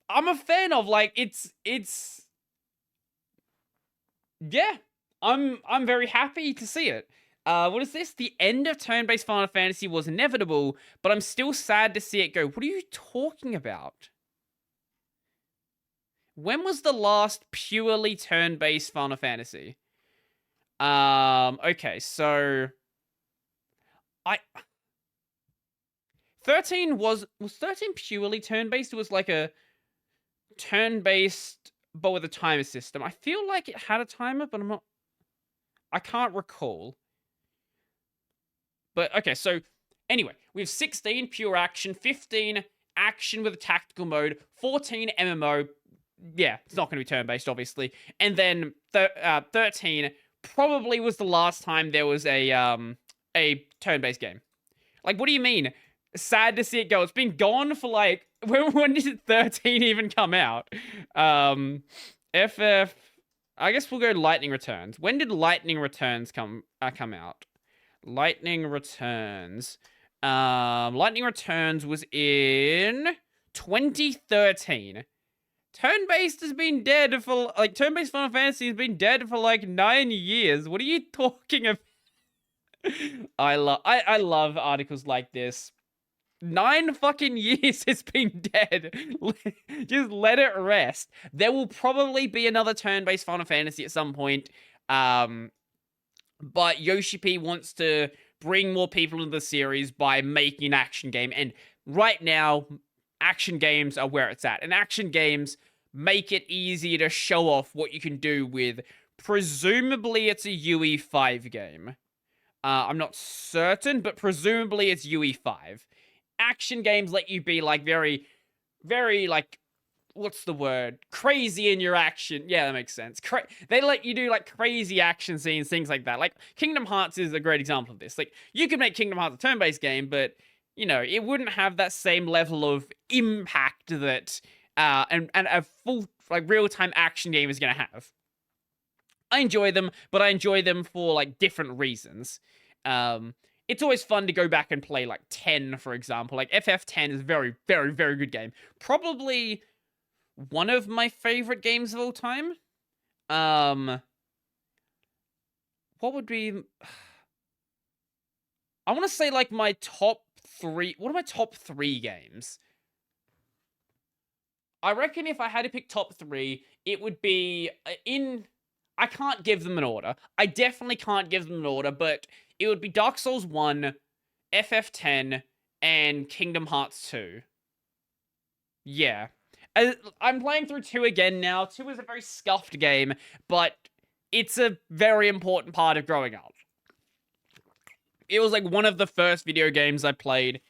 a fan of. Like it's yeah, I'm very happy to see it. What is this? The end of turn-based Final Fantasy was inevitable, but I'm still sad to see it go. What are you talking about? When was the last purely turn-based Final Fantasy? Okay, so 13 was 13 purely turn-based? It was like a turn-based, but with a timer system. I feel like it had a timer, but I can't recall. But, okay, so, anyway, we have 16 pure action, 15 action with a tactical mode, 14 MMO, yeah, it's not going to be turn-based, obviously, and then 13 probably was the last time there was a turn-based game. Like, what do you mean? Sad to see it go. It's been gone for, like, when did 13 even come out? FF, I guess we'll go Lightning Returns. When did Lightning Returns come out? Lightning Returns. Lightning Returns was in 2013. Turn-based has been dead for, like, turn-based Final Fantasy has been dead for, like, 9 years. What are you talking about? I love articles like this. 9 fucking years it's been dead. Just let it rest. There will probably be another turn-based Final Fantasy at some point. But Yoshi P wants to bring more people into the series by making an action game. And right now, action games are where it's at. And action games make it easier to show off what you can do with, presumably it's a UE5 game. I'm not certain, but presumably it's UE5. Action games let you be, like, very, very, like, what's the word? Crazy in your action. Yeah, that makes sense. They let you do, like, crazy action scenes, things like that. Like, Kingdom Hearts is a great example of this. Like, you could make Kingdom Hearts a turn-based game, but, you know, it wouldn't have that same level of impact that and a full, like, real-time action game is going to have. I enjoy them, but I enjoy them for, like, different reasons. it's always fun to go back and play like 10, for example. Like FF10 is a very, very, very good game. Probably one of my favorite games of all time. What would be... I want to say like my top 3... What are my top 3 games? I reckon if I had to pick top 3, it would be in... I can't give them an order. I definitely can't give them an order, but it would be Dark Souls 1, FF10, and Kingdom Hearts 2. Yeah. I'm playing through 2 again now. 2 is a very scuffed game, but it's a very important part of growing up. It was like one of the first video games I played.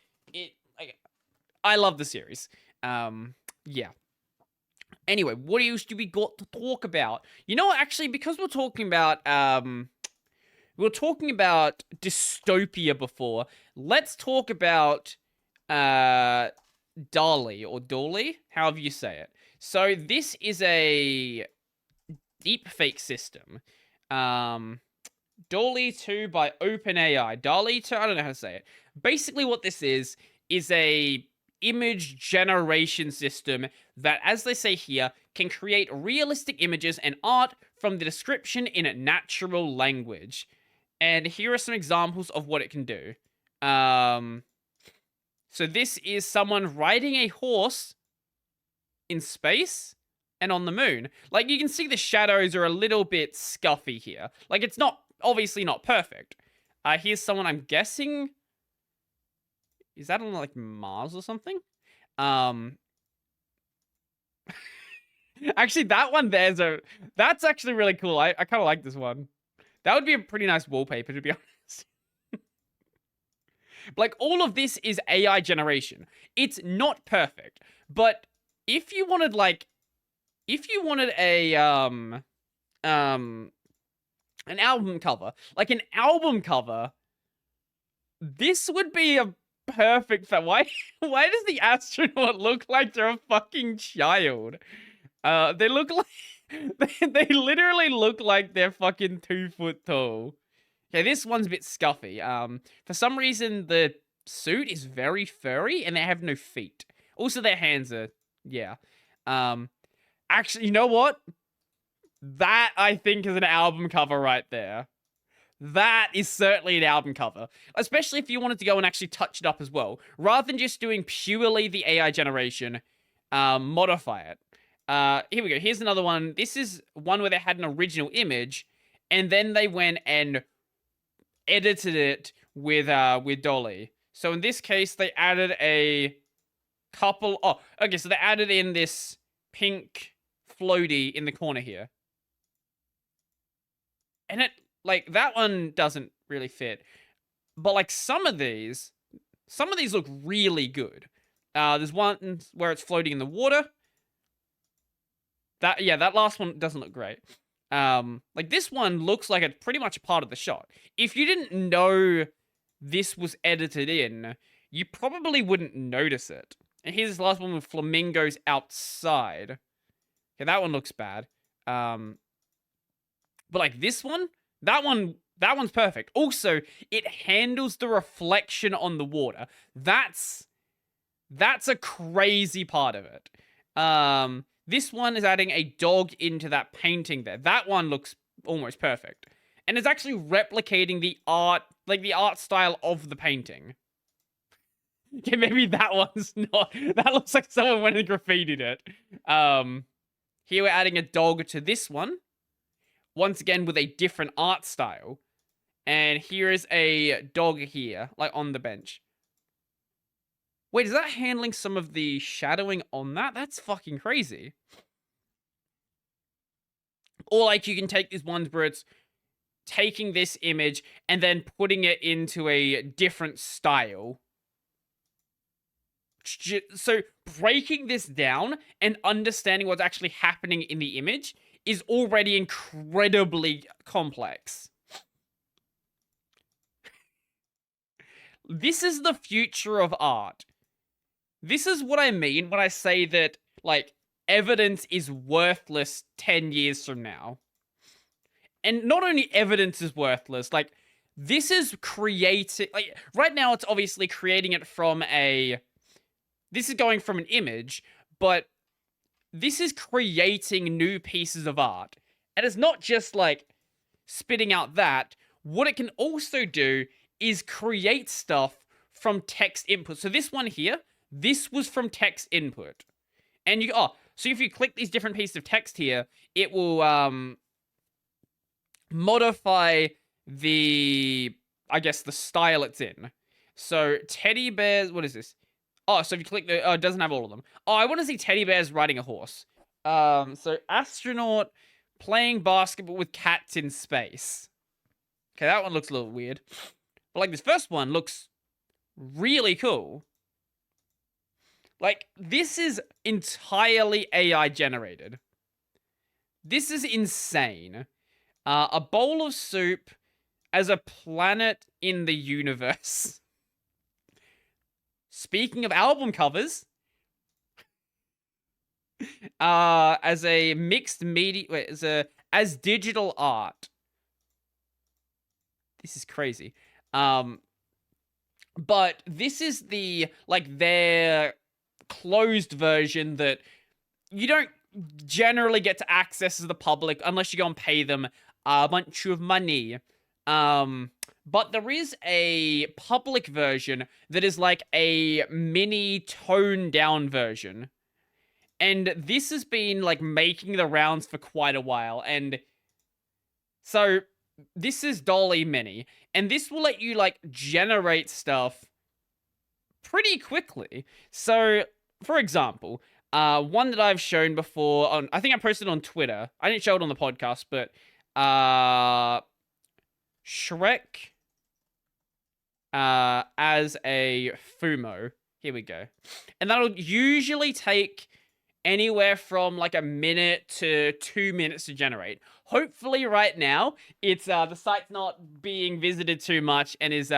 I love the series. Yeah. Anyway, what else do we got to talk about? You know what, actually, because we're talking about, Dystopia before, let's talk about, DALL, or DALL, however you say it. So, this is a deepfake system. DALL 2 by OpenAI. DALL 2, I don't know how to say it. Basically, what this is a image generation system that, as they say here, can create realistic images and art from the description in a natural language. And here are some examples of what it can do. So this is someone riding a horse in space and on the moon. Like, you can see the shadows are a little bit scuffy here. Like, it's not, obviously not perfect. Here's someone, I'm guessing... Is that on, like, Mars or something? Actually, that one there's that's actually really cool. I kind of like this one. That would be a pretty nice wallpaper, to be honest. Like, all of this is AI generation. It's not perfect, but if you wanted, like, an album cover, this would be a perfect for why does the astronaut look like they're a fucking child? They look like they literally look like they're fucking 2 foot tall. Okay, this one's a bit scuffy. For some reason the suit is very furry and they have no feet. Also, their hands are, yeah. Actually, you know what? That, I think, is an album cover right there. That is certainly an album cover. Especially if you wanted to go and actually touch it up as well. Rather than just doing purely the AI generation, modify it. Here we go. Here's another one. This is one where they had an original image, and then they went and edited it with Dolly. So in this case, they added a couple... Oh, okay, so they added in this pink floaty in the corner here. And it... Like, that one doesn't really fit. But, like, some of these look really good. There's one where it's floating in the water. That last one doesn't look great. Like, this one looks like it's pretty much a part of the shot. If you didn't know this was edited in, you probably wouldn't notice it. And here's this last one with flamingos outside. Okay, that one looks bad. But, like, this one... That one's perfect. Also, it handles the reflection on the water. That's a crazy part of it. This one is adding a dog into that painting there. That one looks almost perfect. And it's actually replicating the art, like the art style of the painting. Okay, maybe that one's not. That looks like someone went and graffitied it. Here we're adding a dog to this one. Once again, with a different art style. And here is a dog here, like on the bench. Wait, is that handling some of the shadowing on that? That's fucking crazy. Or like you can take these ones where it's taking this image and then putting it into a different style. So breaking this down and understanding what's actually happening in the image is already incredibly complex. This is the future of art. This is what I mean when I say that, like, evidence is worthless 10 years from now. And not only evidence is worthless, like, this is creating, like, right now it's obviously creating it from this is going from an image, but this is creating new pieces of art. And it's not just, like, spitting out that. What it can also do is create stuff from text input. So this one here, this was from text input. And so if you click these different pieces of text here, it will modify I guess the style it's in. So teddy bears, what is this? Oh, so if you click it doesn't have all of them. Oh, I want to see teddy bears riding a horse. So astronaut playing basketball with cats in space. Okay, that one looks a little weird. But like this first one looks really cool. Like, this is entirely AI generated. This is insane. A bowl of soup as a planet in the universe. Speaking of album covers, as a mixed media, as digital art. This is crazy. But this is their closed version that you don't generally get to access as the public unless you go and pay them a bunch of money. But there is a public version that is like a mini toned down version. And this has been like making the rounds for quite a while. And so this is DALL Mini, and this will let you like generate stuff pretty quickly. So, for example, one that I've shown before I think I posted on Twitter. I didn't show it on the podcast, but Shrek as a Fumo. Here we go. And that'll usually take anywhere from like a minute to 2 minutes to generate. Hopefully right now it's the site's not being visited too much and is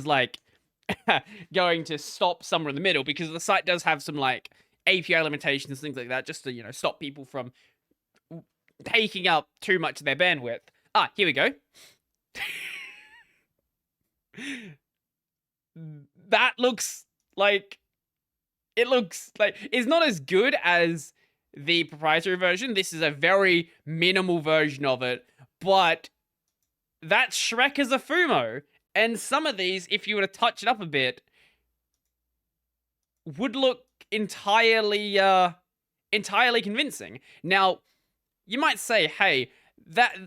like going to stop somewhere in the middle, because the site does have some like API limitations, things like that, just to, you know, stop people from taking up too much of their bandwidth. Here we go. That looks like, it's not as good as the proprietary version. This is a very minimal version of it, but that's Shrek as a Fumo. And some of these, if you were to touch it up a bit, would look entirely convincing. Now, you might say, hey,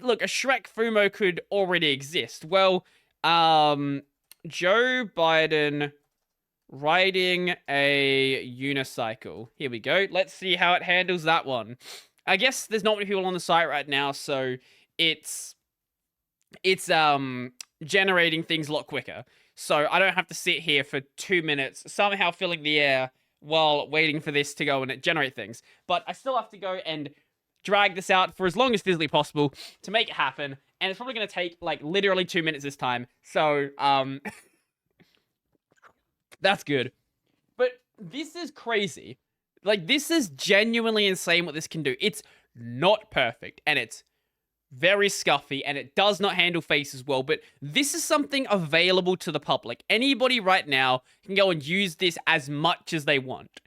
look, a Shrek Fumo could already exist. Well, Joe Biden riding a unicycle. Here we go. Let's see how it handles that one. I guess there's not many people on the site right now, so it's generating things a lot quicker. So I don't have to sit here for 2 minutes, somehow filling the air while waiting for this to go and generate things. But I still have to go and drag this out for as long as physically possible to make it happen. And it's probably going to take, like, literally 2 minutes this time. So, that's good. But this is crazy. Like, this is genuinely insane what this can do. It's not perfect, and it's very scuffy, and it does not handle faces well, but this is something available to the public. Anybody right now can go and use this as much as they want.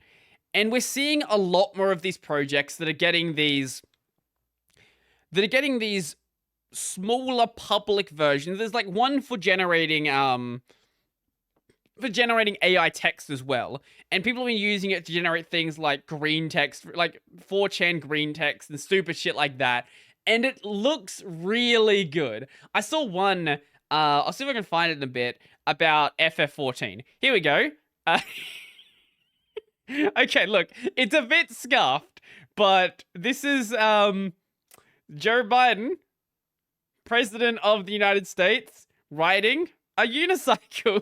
And we're seeing a lot more of these projects that are getting these smaller public versions. There's like one for generating AI text as well. And people have been using it to generate things like Greentext, like 4chan Greentext and stupid shit like that. And it looks really good. I saw one, I'll see if I can find it in a bit, about FF14. Here we go. Okay, look, it's a bit scuffed, but this is Joe Biden, President of the United States, riding a unicycle.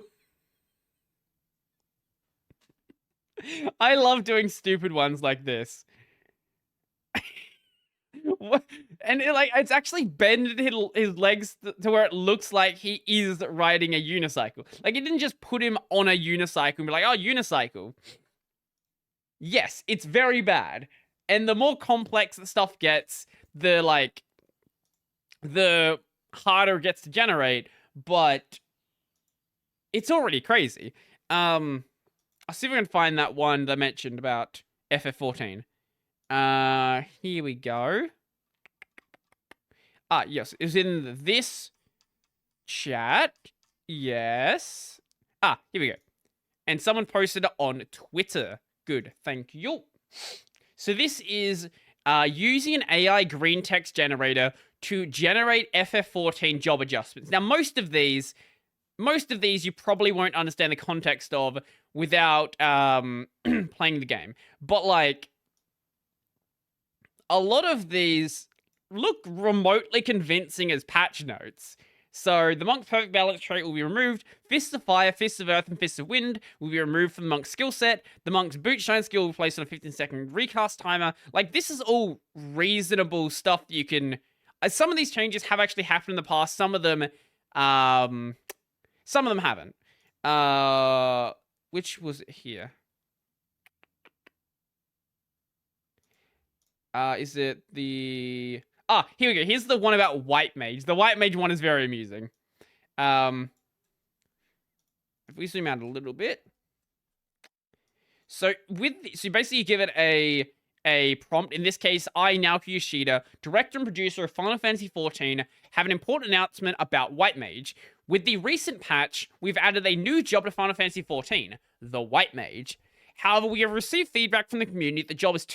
I love doing stupid ones like this. What? And it's actually bended his legs to where it looks like he is riding a unicycle. Like, it didn't just put him on a unicycle and be like, oh, unicycle. Yes, it's very bad. And the more complex the stuff gets, the harder it gets to generate, but it's already crazy. I'll see if I can find that one that I mentioned about FF14. Here we go. Yes, it was in this chat. Yes. Here we go. And someone posted it on Twitter. Good, thank you. So this is using an AI Greentext generator to generate FF14 job adjustments. Now, most of these you probably won't understand the context of without playing the game. But, like, a lot of these look remotely convincing as patch notes. So, the Monk's Perfect Balance trait will be removed. Fists of Fire, Fists of Earth, and Fists of Wind will be removed from the Monk's skill set. The Monk's Boot Shine skill will be placed on a 15-second recast timer. Like, this is all reasonable stuff that you can... some of these changes have actually happened in the past. Some of them haven't. Which was here? Is it the... here we go. Here's the one about White Mage. The White Mage one is very amusing. If we zoom out a little bit. So basically you give it a prompt. In this case, I, Naoki Yoshida, director and producer of Final Fantasy XIV, have an important announcement about White Mage. With the recent patch, we've added a new job to Final Fantasy XIV, the White Mage. However, we have received feedback from the community that the job is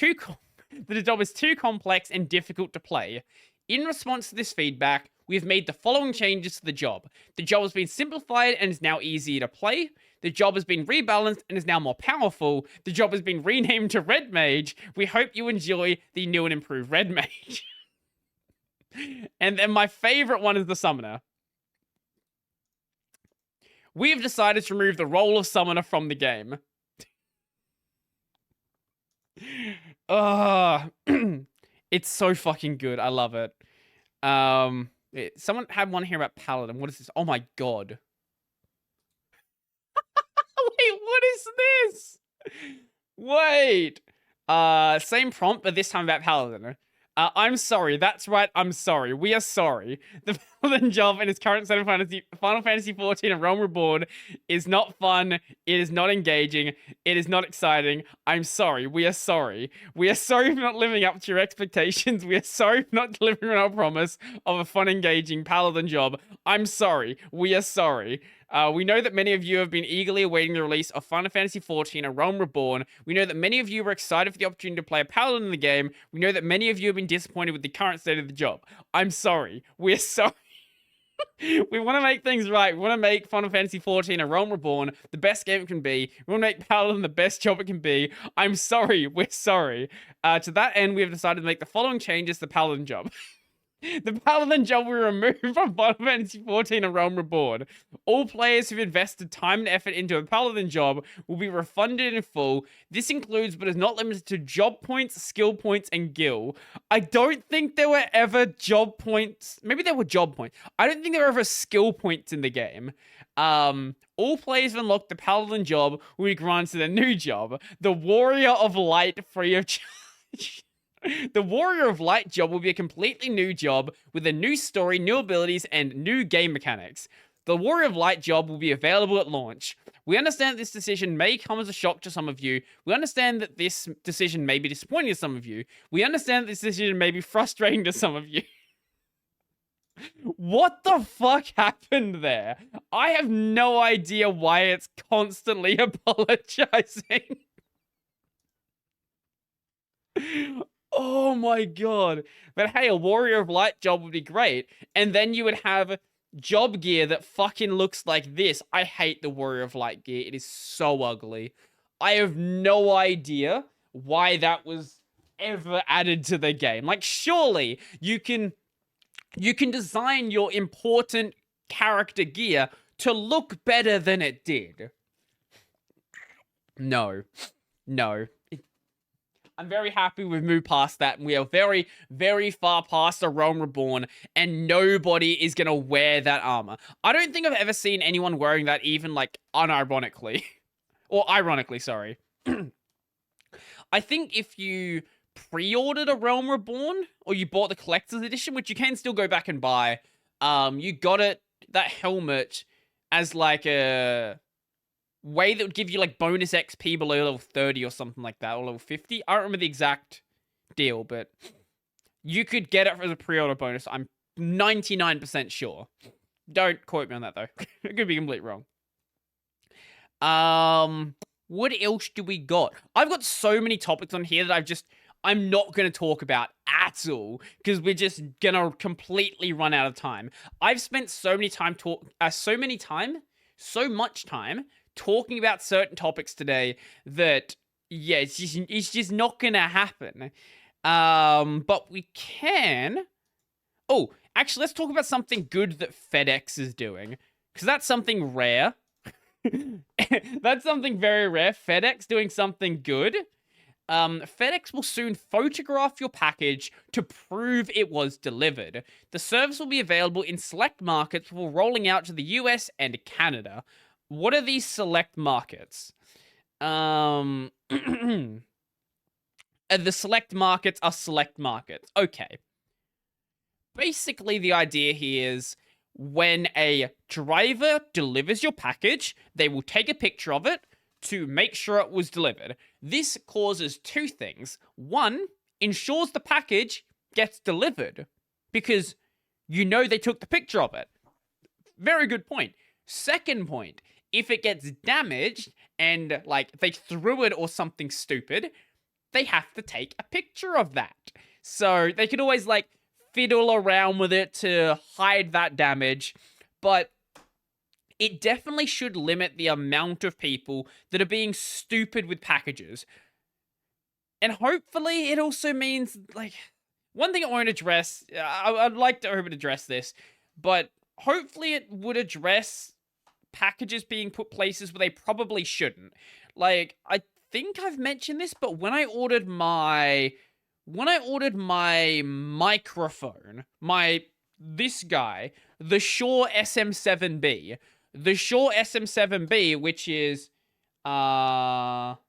too complex and difficult to play. In response to this feedback, we have made the following changes to the job. The job has been simplified and is now easier to play. The job has been rebalanced and is now more powerful. The job has been renamed to Red Mage. We hope you enjoy the new and improved Red Mage. And then my favorite one is the Summoner. We have decided to remove the role of Summoner from the game. It's so fucking good. I love it. Someone had one here about Paladin. What is this? Oh my god. Wait, what is this? Wait. Same prompt, but this time about Paladin. I'm sorry. That's right. I'm sorry. We are sorry. The Paladin job in its current set of Final Fantasy XIV and Realm Reborn is not fun. It is not engaging. It is not exciting. I'm sorry. We are sorry. We are sorry for not living up to your expectations. We are sorry for not delivering on our promise of a fun, engaging Paladin job. I'm sorry. We are sorry. We know that many of you have been eagerly awaiting the release of Final Fantasy XIV and Realm Reborn. We know that many of you were excited for the opportunity to play a Paladin in the game. We know that many of you have been disappointed with the current state of the job. I'm sorry. We're sorry. We want to make things right. We want to make Final Fantasy XIV and Realm Reborn the best game it can be. We want to make Paladin the best job it can be. I'm sorry. We're sorry. To that end, we have decided to make the following changes to the Paladin job. The Paladin job will be removed from Final Fantasy XIV and Realm Reborn. All players who've invested time and effort into a Paladin job will be refunded in full. This includes, but is not limited to, job points, skill points, and gil. I don't think there were ever job points. Maybe there were job points. I don't think there were ever skill points in the game. All players who unlock the Paladin job will be granted a new job. The Warrior of Light, free of charge. The Warrior of Light job will be a completely new job with a new story, new abilities, and new game mechanics. The Warrior of Light job will be available at launch. We understand that this decision may come as a shock to some of you. We understand that this decision may be disappointing to some of you. We understand that this decision may be frustrating to some of you. What the fuck happened there? I have no idea why it's constantly apologizing. Oh my god. But hey, a Warrior of Light job would be great. And then you would have job gear that fucking looks like this. I hate the Warrior of Light gear. It is so ugly. I have no idea why that was ever added to the game. Like, surely you can design your important character gear to look better than it did. No. I'm very happy we've moved past that, and we are very, very far past a Realm Reborn, and nobody is gonna wear that armor. I don't think I've ever seen anyone wearing that, even, like, unironically. Or ironically, sorry. I think if you pre-ordered a Realm Reborn, or you bought the Collector's Edition, which you can still go back and buy, you got that helmet as like a way that would give you like bonus XP below level 30 or something like that, or level 50. I don't remember the exact deal, but you could get it as a pre-order bonus. I'm 99% sure. Don't quote me on that though. It could be completely wrong. What else do we got? I've got so many topics on here that I'm not going to talk about at all because we're just going to completely run out of time. I've spent so much time talking about certain topics today that, yeah, it's just not going to happen. But we can... Oh, actually, let's talk about something good that FedEx is doing, because that's something rare. That's something very rare. FedEx doing something good. FedEx will soon photograph your package to prove it was delivered. The service will be available in select markets before rolling out to the US and Canada. What are these select markets? The select markets are select markets. Okay. Basically, the idea here is when a driver delivers your package, they will take a picture of it to make sure it was delivered. This causes two things. One, ensures the package gets delivered because you know they took the picture of it. Very good point. Second point, if it gets damaged and like they threw it or something stupid, they have to take a picture of that. So they could always like fiddle around with it to hide that damage, but it definitely should limit the amount of people that are being stupid with packages. And hopefully it also means, like, one thing I won't address, I'd like to address this, but hopefully it would address packages being put places where they probably shouldn't. Like, I think I've mentioned this, but when I ordered my microphone, this guy, the Shure SM7B, which is, let's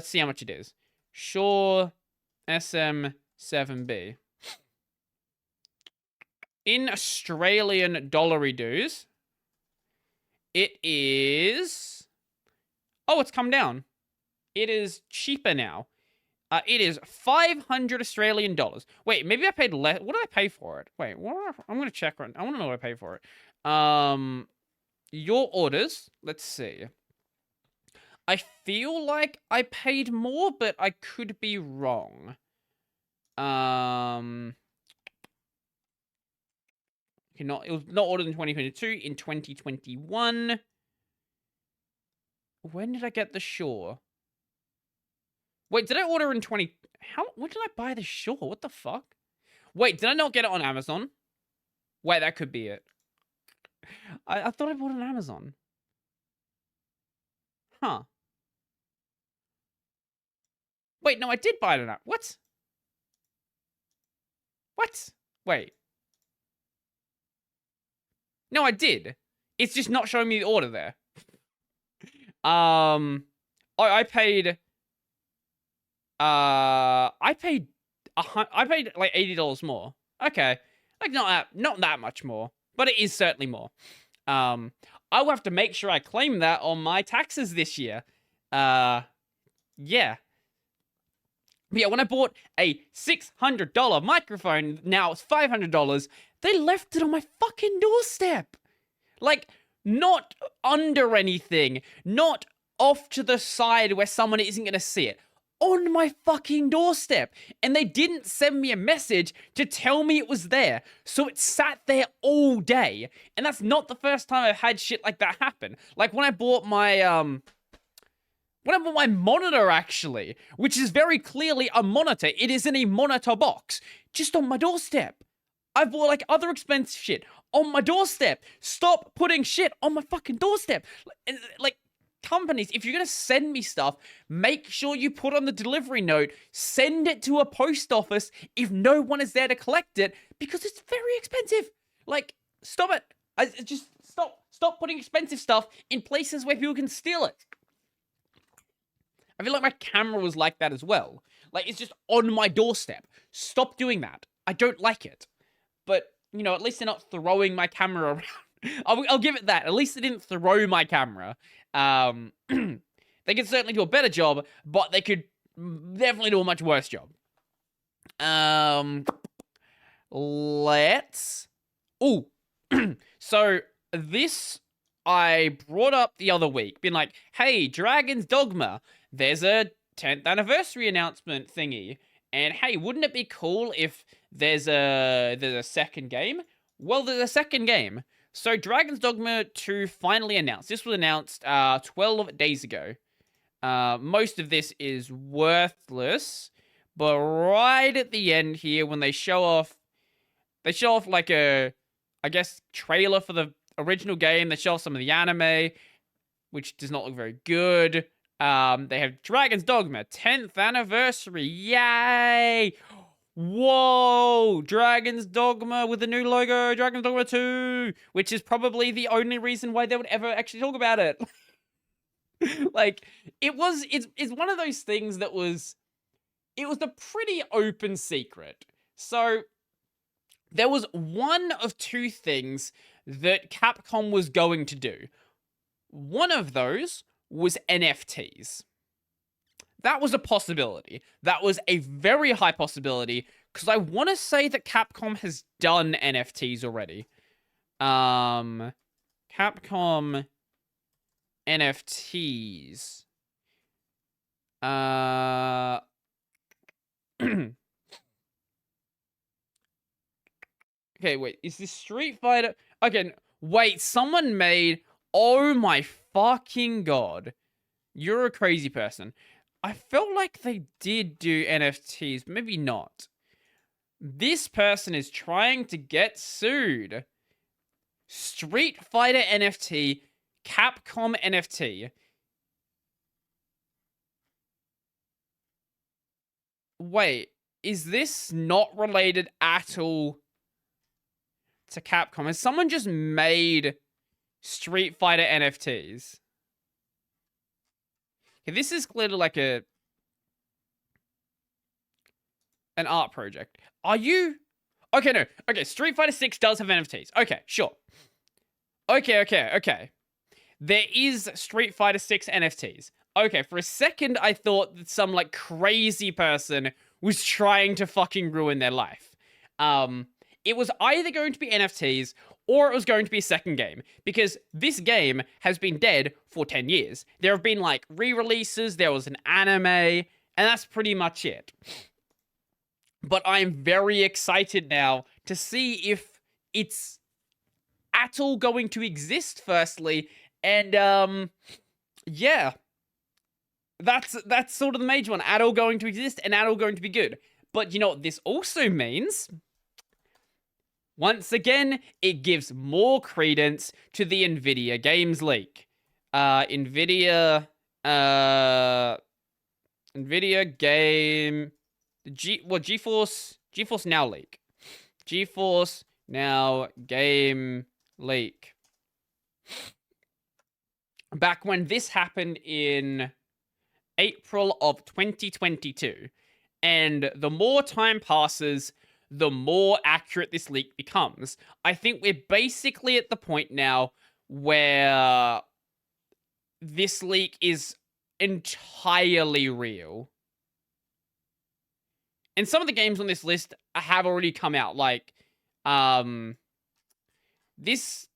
see how much it is. Shure SM7B. In Australian dollary dues, it is... Oh, it's come down. It is cheaper now. It is 500 Australian dollars. Wait, maybe I paid less. What did I pay for it? Wait, I'm going to check. I want to know what I paid for it. Your orders. Let's see. I feel like I paid more, but I could be wrong. It was not ordered in 2022. In 2021. When did I get the Shure? Wait, did I order in when did I buy the Shure? What the fuck? Wait, did I not get it on Amazon? Wait, that could be it. I thought I bought it on Amazon. Huh. Wait, no, I did buy it on Amazon. What? What? Wait. No, I did. It's just not showing me the order there. I paid like $80 more. Okay. Like not that much more, but it is certainly more. I will have to make sure I claim that on my taxes this year. Yeah. But yeah, when I bought a $600 microphone, now it's $500, they left it on my fucking doorstep. Like, not under anything, not off to the side where someone isn't going to see it. On my fucking doorstep. And they didn't send me a message to tell me it was there. So it sat there all day. And that's not the first time I've had shit like that happen. Like when I bought my monitor, actually, which is very clearly a monitor. It is in a monitor box, just on my doorstep. I bought like other expensive shit on my doorstep. Stop putting shit on my fucking doorstep. Like, companies, if you're going to send me stuff, make sure you put on the delivery note, send it to a post office if no one is there to collect it, because it's very expensive. Like, stop it. Just stop putting expensive stuff in places where people can steal it. I feel like my camera was like that as well. Like, it's just on my doorstep. Stop doing that. I don't like it. But at least they're not throwing my camera around. I'll give it that. At least they didn't throw my camera. They could certainly do a better job, but they could definitely do a much worse job. Let's... Ooh. So, this I brought up the other week. Been like, hey, Dragon's Dogma, there's a 10th anniversary announcement thingy. And hey, wouldn't it be cool if there's a second game? Well, there's a second game. So, Dragon's Dogma 2 finally announced. This was announced 12 days ago. Most of this is worthless. But right at the end here, when they show off like a, I guess, trailer for the original game. They show off some of the anime, which does not look very good. They have Dragon's Dogma 10th anniversary. Yay! Whoa! Dragon's Dogma with the new logo, Dragon's Dogma 2, which is probably the only reason why they would ever actually talk about it. Like, it's one of those things that it was a pretty open secret. So, there was one of two things that Capcom was going to do. One of those was NFTs. That was a possibility. That was a very high possibility, because I want to say that Capcom has done NFTs already. Capcom NFTs. Okay, wait, is this Street Fighter? Okay, wait, someone made... Oh my fucking god. You're a crazy person. I felt like they did do NFTs, maybe not. This person is trying to get sued. Street Fighter NFT, Capcom NFT. Wait, is this not related at all to Capcom? Has someone just made Street Fighter NFTs? Okay, this is clearly like an art project. Are you... Okay, no. Okay, Street Fighter 6 does have NFTs. Okay, sure. Okay. There is Street Fighter 6 NFTs. Okay, for a second, I thought that some, like, crazy person was trying to fucking ruin their life. It was either going to be NFTs or it was going to be a second game, because this game has been dead for 10 years. There have been, like, re-releases, there was an anime, and that's pretty much it. But I'm very excited now to see if it's at all going to exist, firstly, and, yeah. That's sort of the major one. At all going to exist and at all going to be good. But you know what this also means? Once again, it gives more credence to the Nvidia games leak. Nvidia game... GeForce Now leak. GeForce Now game leak. Back when this happened in April of 2022. And the more time passes, the more accurate this leak becomes. I think we're basically at the point now where this leak is entirely real. And some of the games on this list have already come out, like, this,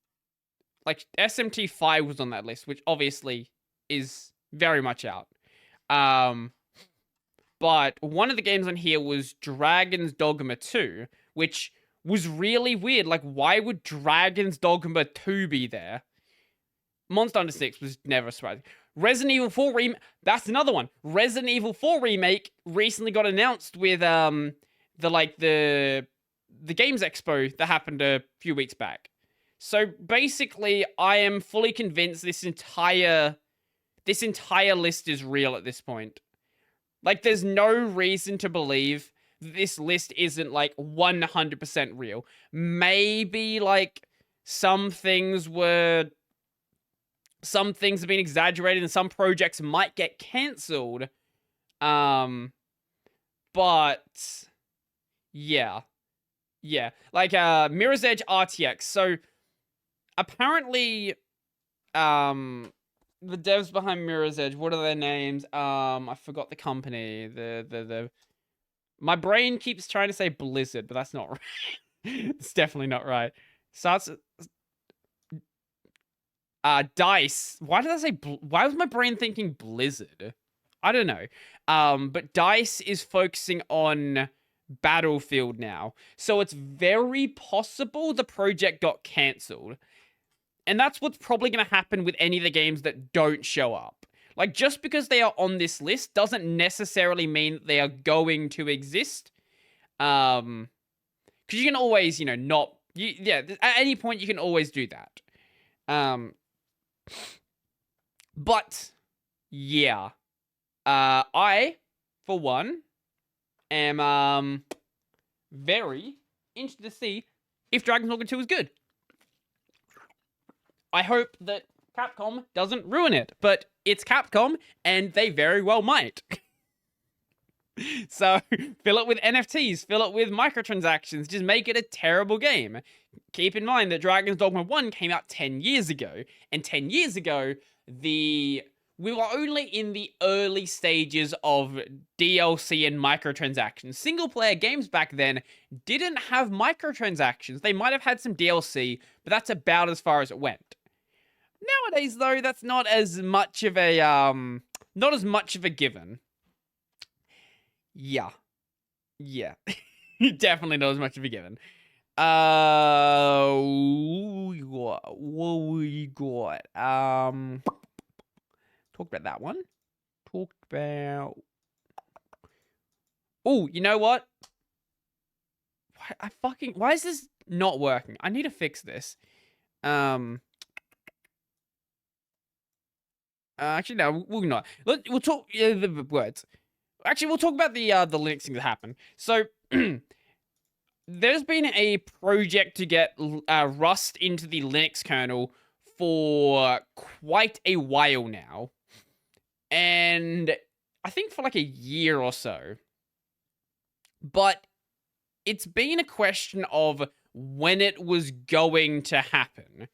like, SMT5 was on that list, which obviously is very much out. But one of the games on here was Dragon's Dogma 2, which was really weird. Like, why would Dragon's Dogma 2 be there? Monster Hunter 6 was never surprising. Resident Evil 4 Remake, that's another one. Resident Evil 4 Remake recently got announced with, the Games Expo that happened a few weeks back. So, basically, I am fully convinced this entire list is real at this point. Like, there's no reason to believe this list isn't, like, 100% real. Maybe, like, some things have been exaggerated and some projects might get cancelled. But, yeah. Yeah, like Mirror's Edge RTX. So apparently, the devs behind Mirror's Edge, what are their names? I forgot the company. My brain keeps trying to say Blizzard, but that's not right. It's definitely not right. Starts DICE. Why did I say why was my brain thinking Blizzard? I don't know. But DICE is focusing on Battlefield now. So it's very possible the project got cancelled. And that's what's probably going to happen with any of the games that don't show up. Like, just because they are on this list doesn't necessarily mean that they are going to exist. Because you can always, not... at any point you can always do that. But, yeah. I, for one, am very interested to see if Dragon's Dogma 2 is good. I hope that Capcom doesn't ruin it, but it's Capcom, and they very well might. So, fill it with NFTs, fill it with microtransactions, just make it a terrible game. Keep in mind that Dragon's Dogma 1 came out 10 years ago, and 10 years ago, we were only in the early stages of DLC and microtransactions. Single-player games back then didn't have microtransactions. They might have had some DLC, but that's about as far as it went. Nowadays, though, that's not as much of a given. Yeah. Definitely not as much of a given. What we got? Talked about that one. Talked about... Oh, you know what? Why is this not working? I need to fix this. Actually, no, we'll not. We'll talk the words. Actually, we'll talk about the Linux thing that happened. So, there's been a project to get Rust into the Linux kernel for quite a while now. And I think for like a year or so. But it's been a question of when it was going to happen.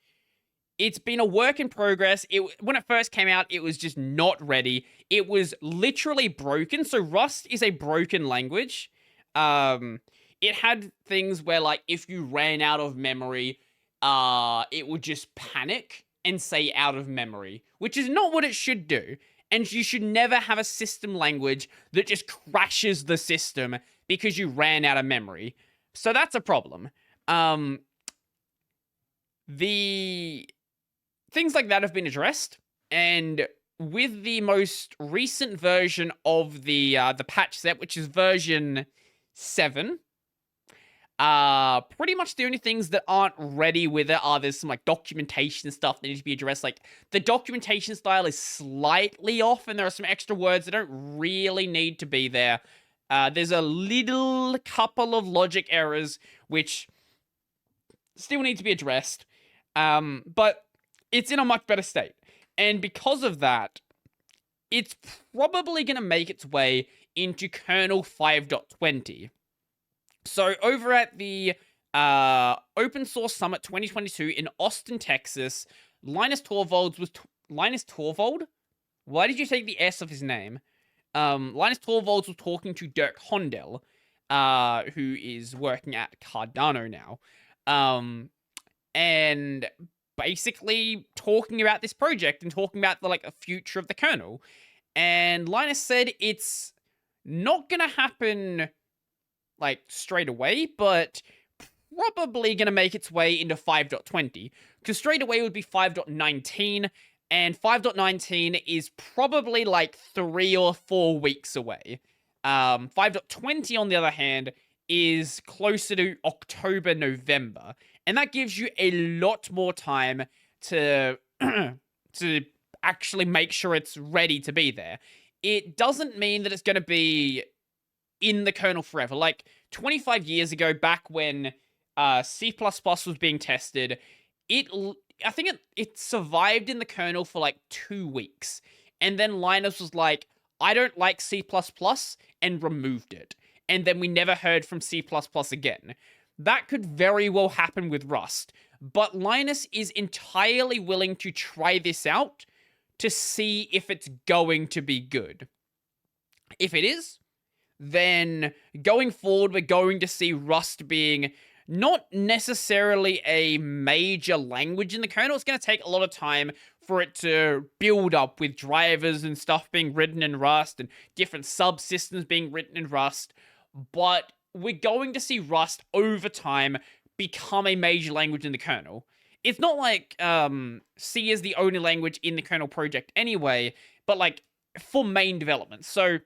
It's been a work in progress. When it first came out, it was just not ready. It was literally broken. So Rust is a broken language. It had things where, like, if you ran out of memory, it would just panic and say out of memory, which is not what it should do. And you should never have a system language that just crashes the system because you ran out of memory. So that's a problem. The things like that have been addressed, and with the most recent version of the patch set, which is version 7, pretty much the only things that aren't ready with it are there's some like documentation stuff that needs to be addressed. Like the documentation style is slightly off, and there are some extra words that don't really need to be there. There's a little couple of logic errors which still need to be addressed, but it's in a much better state. And because of that, it's probably going to make its way into kernel 5.20. So over at the Open Source Summit 2022 in Austin, Texas, Linus Torvalds? Why did you take the S of his name? Linus Torvalds was talking to Dirk Hondel, who is working at Cardano now. And basically talking about this project and talking about the future of the kernel. And Linus said it's not gonna happen straight away, but probably gonna make its way into 5.20. Because straight away would be 5.19, and 5.19 is probably 3 or 4 weeks away. 5.20 on the other hand is closer to October, November. And that gives you a lot more time to to actually make sure it's ready to be there. It doesn't mean that it's going to be in the kernel forever. 25 years ago, back when C++ was being tested, I think it survived in the kernel for 2 weeks. And then Linus was like, I don't like C++, and removed it. And then we never heard from C++ again. That could very well happen with Rust. But Linus is entirely willing to try this out to see if it's going to be good. If it is, then going forward, we're going to see Rust being not necessarily a major language in the kernel. It's going to take a lot of time for it to build up with drivers and stuff being written in Rust and different subsystems being written in Rust. But we're going to see Rust over time become a major language in the kernel. It's not like C is the only language in the kernel project anyway, but like for main development. So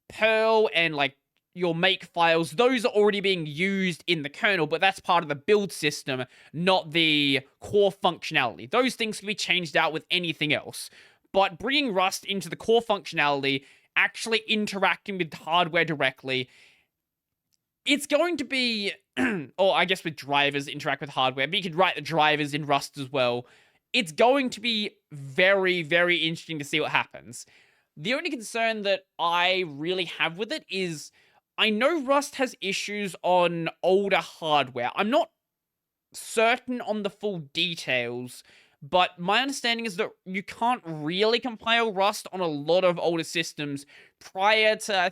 Perl and like your make files, those are already being used in the kernel, but that's part of the build system, not the core functionality. Those things can be changed out with anything else. But bringing Rust into the core functionality, actually interacting with hardware directly, it's going to be, or I guess with drivers interact with hardware, but you could write the drivers in Rust as well. It's going to be very, very interesting to see what happens. The only concern that I really have with it is I know Rust has issues on older hardware. I'm not certain on the full details, but my understanding is that you can't really compile Rust on a lot of older systems prior to,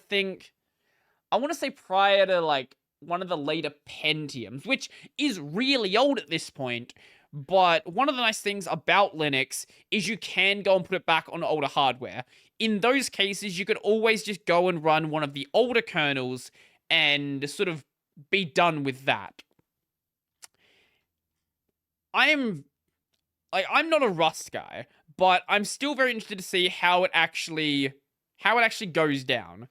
I want to say prior to like one of the later Pentiums, which is really old at this point. But one of the nice things about Linux is you can go and put it back on older hardware. In those cases, you could always just go and run one of the older kernels and sort of be done with that. I'm not a Rust guy, but I'm still very interested to see how it actually goes down.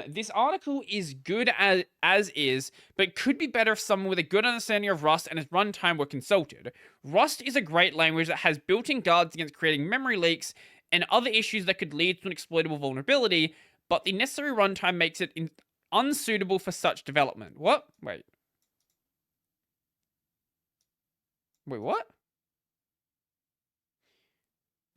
This article is good as is, but could be better if someone with a good understanding of Rust and its runtime were consulted. Rust is a great language that has built-in guards against creating memory leaks and other issues that could lead to an exploitable vulnerability, but the necessary runtime makes it unsuitable for such development. What? Wait, what?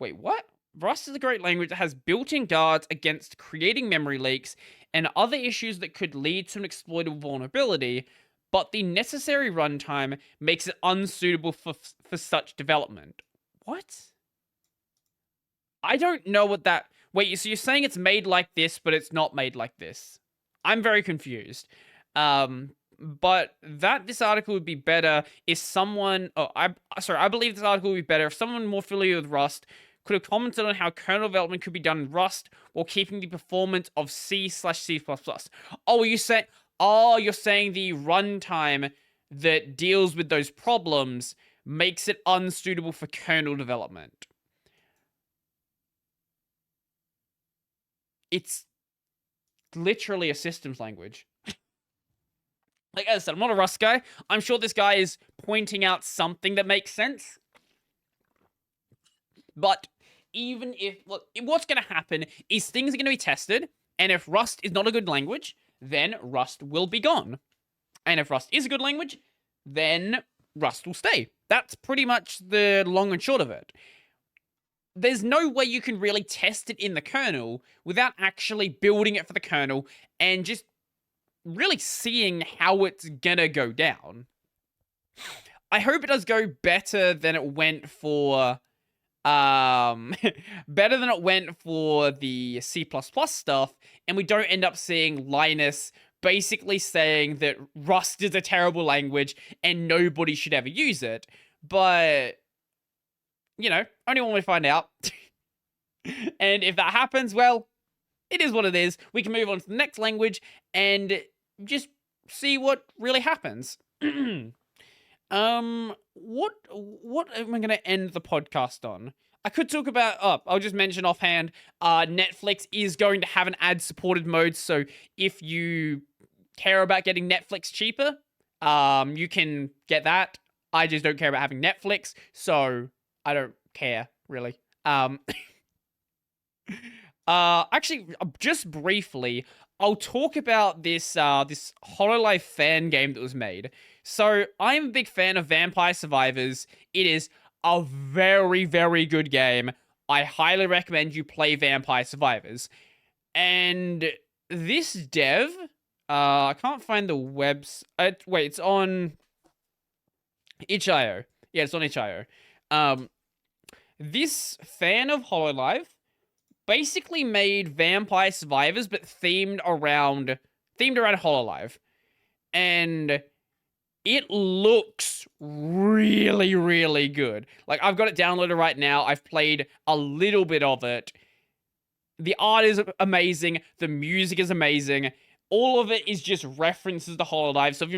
Wait, what? Rust is a great language that has built-in guards against creating memory leaks and other issues that could lead to an exploitable vulnerability, but the necessary runtime makes it unsuitable for such development. What? I don't know what that... Wait, so you're saying it's made like this, but it's not made like this? I'm very confused. But this article would be better if someone... I believe this article would be better if someone more familiar with Rust could have commented on how kernel development could be done in Rust while keeping the performance of C/C++. Oh, you're saying the runtime that deals with those problems makes it unsuitable for kernel development. It's literally a systems language. Like I said, I'm not a Rust guy. I'm sure this guy is pointing out something that makes sense. But even if... Look, what's going to happen is things are going to be tested, and if Rust is not a good language, then Rust will be gone. And if Rust is a good language, then Rust will stay. That's pretty much the long and short of it. There's no way you can really test it in the kernel without actually building it for the kernel and just really seeing how it's gonna go down. I hope it does go better than it went for... better than it went for the C++ stuff, and we don't end up seeing Linus basically saying that Rust is a terrible language and nobody should ever use it. But, you know, only one way to find out. And if that happens, well, it is what it is. We can move on to the next language and just see what really happens. What am I going to end the podcast on? I could talk about, I'll just mention offhand, Netflix is going to have an ad-supported mode, so if you care about getting Netflix cheaper, you can get that. I just don't care about having Netflix, so I don't care, really. Actually, just briefly, I'll talk about this HoloLive fan game that was made. So, I'm a big fan of Vampire Survivors. It is a very, very good game. I highly recommend you play Vampire Survivors. And this dev, I can't find the wait, it's on itch.io. Yeah, it's on itch.io. This fan of HoloLive basically made Vampire Survivors, but themed around HoloLive. And it looks really, really good. Like, I've got it downloaded right now. I've played a little bit of it. The art is amazing. The music is amazing. All of it is just references to HoloLive. So if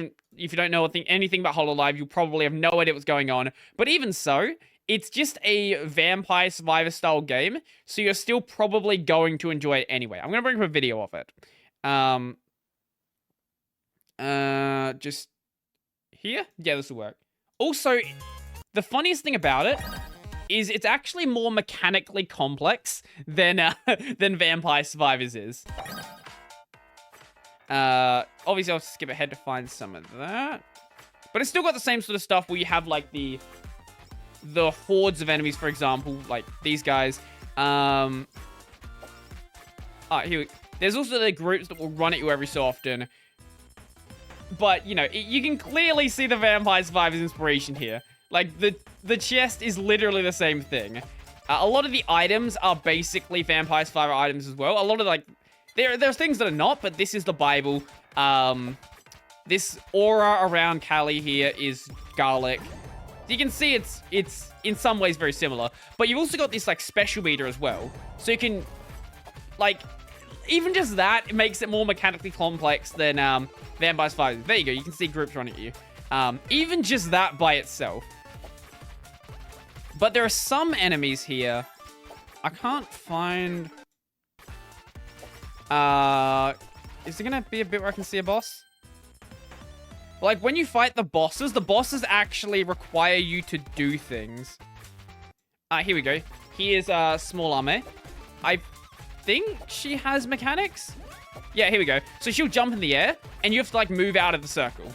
you don't know anything about HoloLive, you probably have no idea what's going on. But even so, it's just a Vampire Survivor style game. So you're still probably going to enjoy it anyway. I'm going to bring up a video of it. Just here? Yeah, this will work. Also, the funniest thing about it is it's actually more mechanically complex than Vampire Survivors is. Obviously I'll skip ahead to find some of that. But it's still got the same sort of stuff where you have like the hordes of enemies, for example, like these guys. There's also the groups that will run at you every so often. But, you know, you can clearly see the Vampire Survivors inspiration here. Like, the chest is literally the same thing. A lot of the items are basically Vampire Survivor items as well. A lot of, like, there's things that are not, but this is the Bible. This aura around Callie here is garlic. You can see it's in some ways very similar. But you've also got this, like, special meter as well. So you can, like, even just that, it makes it more mechanically complex than Vampire Survivors. There you go. You can see groups running at you. Even just that by itself. But there are some enemies here. I can't find... is there going to be a bit where I can see a boss? Like, when you fight the bosses actually require you to do things. Here we go. Here's Small Ame. I think she has mechanics? Yeah, here we go. So she'll jump in the air, and you have to, like, move out of the circle.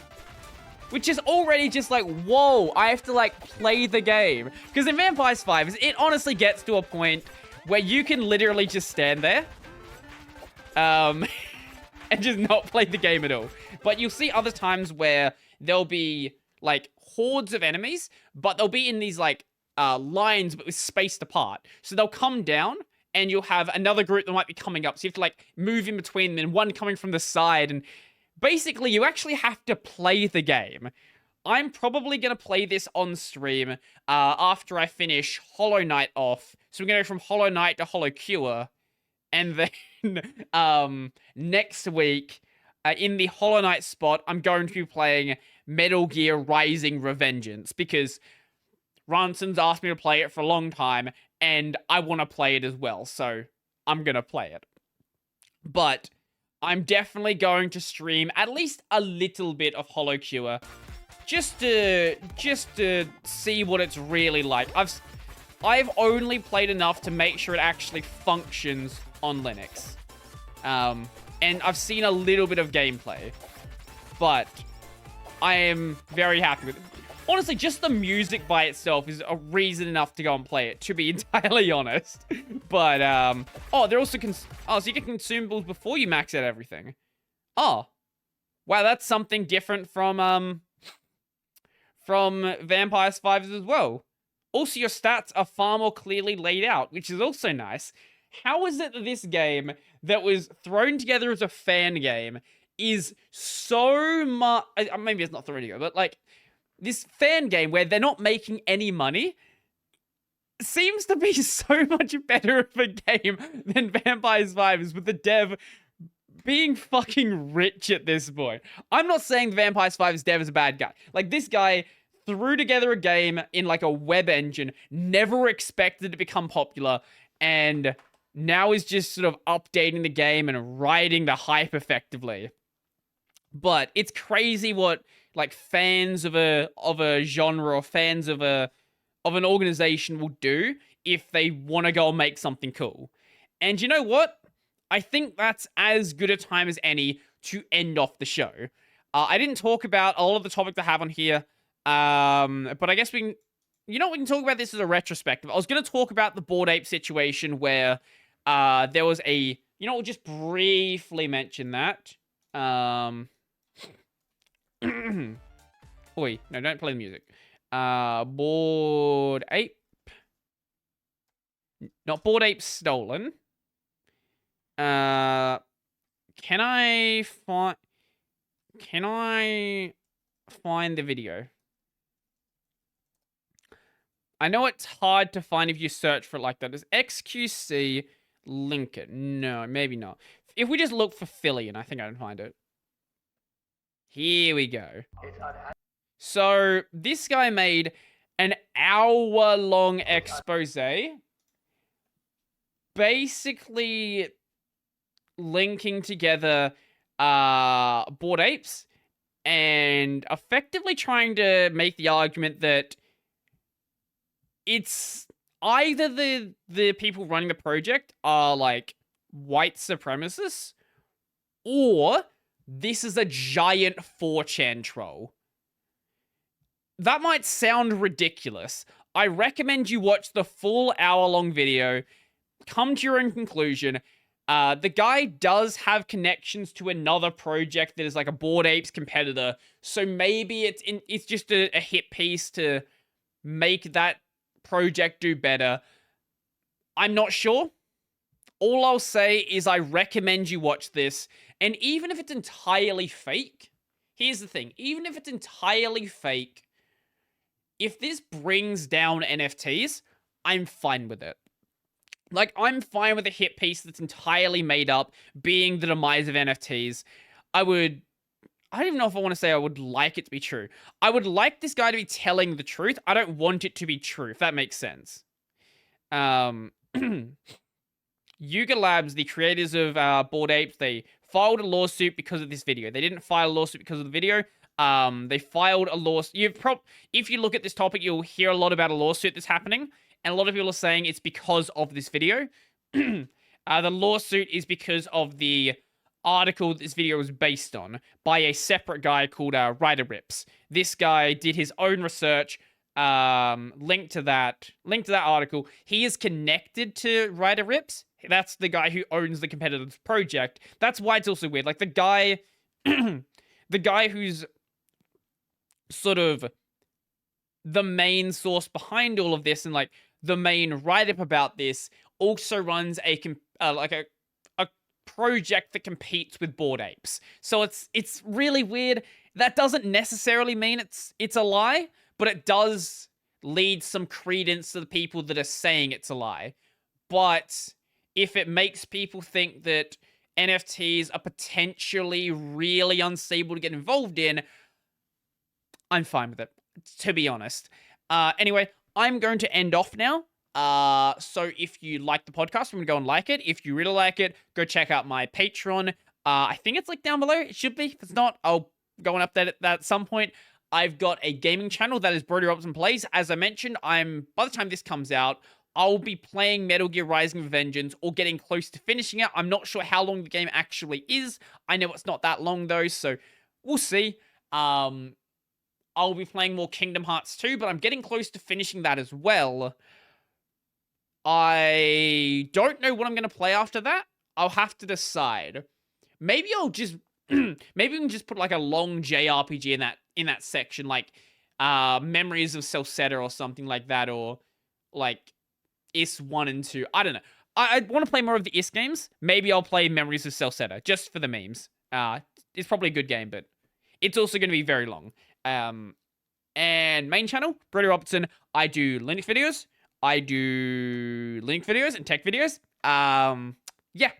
Which is already just like, whoa, I have to, like, play the game. Because in Vampire Survivors, it honestly gets to a point where you can literally just stand there. And just not play the game at all. But you'll see other times where there'll be, like, hordes of enemies, but they'll be in these, like, lines, but with spaced apart. So they'll come down, and you'll have another group that might be coming up. So you have to, like, move in between them, and one coming from the side, and basically, you actually have to play the game. I'm probably going to play this on stream after I finish Hollow Knight off. So we're going to go from Hollow Knight to HoloCure. And then next week, in the Hollow Knight spot, I'm going to be playing Metal Gear Rising Revengeance. Because Ranson's asked me to play it for a long time, and I want to play it as well. So I'm going to play it. But I'm definitely going to stream at least a little bit of HoloCure, just to see what it's really like. I've only played enough to make sure it actually functions on Linux, and I've seen a little bit of gameplay, but I am very happy with it. Honestly, just the music by itself is a reason enough to go and play it, to be entirely honest. But, oh, they're also, so you get consumables before you max out everything. Oh. Wow, that's something different from Vampire Survivors as well. Also, your stats are far more clearly laid out, which is also nice. How is it that this game that was thrown together as a fan game is so much... Maybe it's not thrown together, but, like, this fan game where they're not making any money seems to be so much better of a game than Vampire Survivors, with the dev being fucking rich at this point. I'm not saying Vampire Survivors dev is a bad guy. Like, this guy threw together a game in, like, a web engine, never expected to become popular, and now is just sort of updating the game and riding the hype effectively. But it's crazy what, like, fans of a genre or fans of an organization will do if they want to go and make something cool. And you know what? I think that's as good a time as any to end off the show. I didn't talk about all of the topics I have on here, but I guess we can... You know, we can talk about this as a retrospective. I was going to talk about the Bored Ape situation where there was a... You know, we'll just briefly mention that. Oi, no, don't play the music. Bored Ape. Not Bored Ape Stolen. Can I find the video? I know it's hard to find if you search for it like that. Does XQC link it? No, maybe not. If we just look for Fillion, I think I can find it. Here we go. So this guy made an hour-long expose, basically linking together Bored Apes and effectively trying to make the argument that it's either the people running the project are like white supremacists, or this is a giant 4chan troll. That might sound ridiculous. I recommend you watch the full hour-long video, come to your own conclusion. The guy does have connections to another project that is like a Bored Apes competitor, so maybe it's just a hit piece to make that project do better. I'm not sure. All I'll say is I recommend you watch this, and even if it's entirely fake, here's the thing, even if it's entirely fake, if this brings down NFTs, I'm fine with it. Like, I'm fine with a hit piece that's entirely made up being the demise of NFTs. I don't even know if I want to say I would like it to be true. I would like this guy to be telling the truth. I don't want it to be true, if that makes sense. Yuga Labs, the creators of Bored Apes, they filed a lawsuit because of this video. They didn't file a lawsuit because of the video. They filed a lawsuit. If you look at this topic, you'll hear a lot about a lawsuit that's happening. And a lot of people are saying it's because of this video. The lawsuit is because of the article this video was based on by a separate guy called Ryder Rips. This guy did his own research, linked to that article. He is connected to Ryder Rips. That's the guy who owns the competitor's project. That's why it's also weird. Like, the guy who's sort of the main source behind all of this and like the main write-up about this also runs a project that competes with Bored Apes. So it's really weird. That doesn't necessarily mean it's a lie, but it does lead some credence to the people that are saying it's a lie. But if it makes people think that NFTs are potentially really unstable to get involved in, I'm fine with it, to be honest. Anyway, I'm going to end off now. So if you like the podcast, I'm going to go and like it. If you really like it, go check out my Patreon. I think it's like down below. It should be. If it's not, I'll go and update that at some point. I've got a gaming channel that is Brody Robinson Plays. As I mentioned, by the time this comes out, I'll be playing Metal Gear Rising Vengeance or getting close to finishing it. I'm not sure how long the game actually is. I know it's not that long though, so we'll see. I'll be playing more Kingdom Hearts 2, but I'm getting close to finishing that as well. I don't know what I'm going to play after that. I'll have to decide. Maybe I'll just... maybe we can just put like a long JRPG in that section, like Memories of Celceta or something like that, or like Is 1 and 2. I don't know. I want to play more of the Is games. Maybe I'll play Memories of Celceta, just for the memes. It's probably a good game, but it's also going to be very long. And main channel, Brody Robertson. I do Linux videos. I do Linux videos and tech videos. Yeah.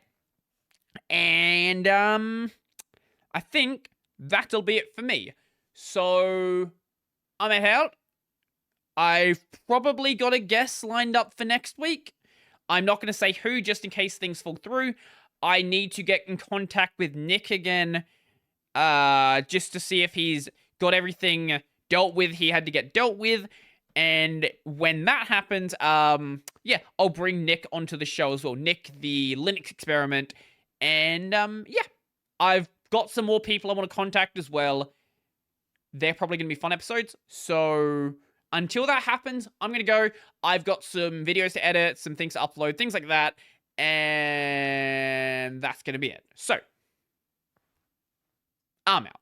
And I think that'll be it for me. So I'm out. I've probably got a guest lined up for next week. I'm not going to say who, just in case things fall through. I need to get in contact with Nick again, just to see if he's got everything dealt with he had to get dealt with. And when that happens, yeah, I'll bring Nick onto the show as well. Nick, the Linux experiment. And, yeah, I've got some more people I want to contact as well. They're probably going to be fun episodes. So until that happens, I'm going to go. I've got some videos to edit, some things to upload, things like that. And that's going to be it. So I'm out.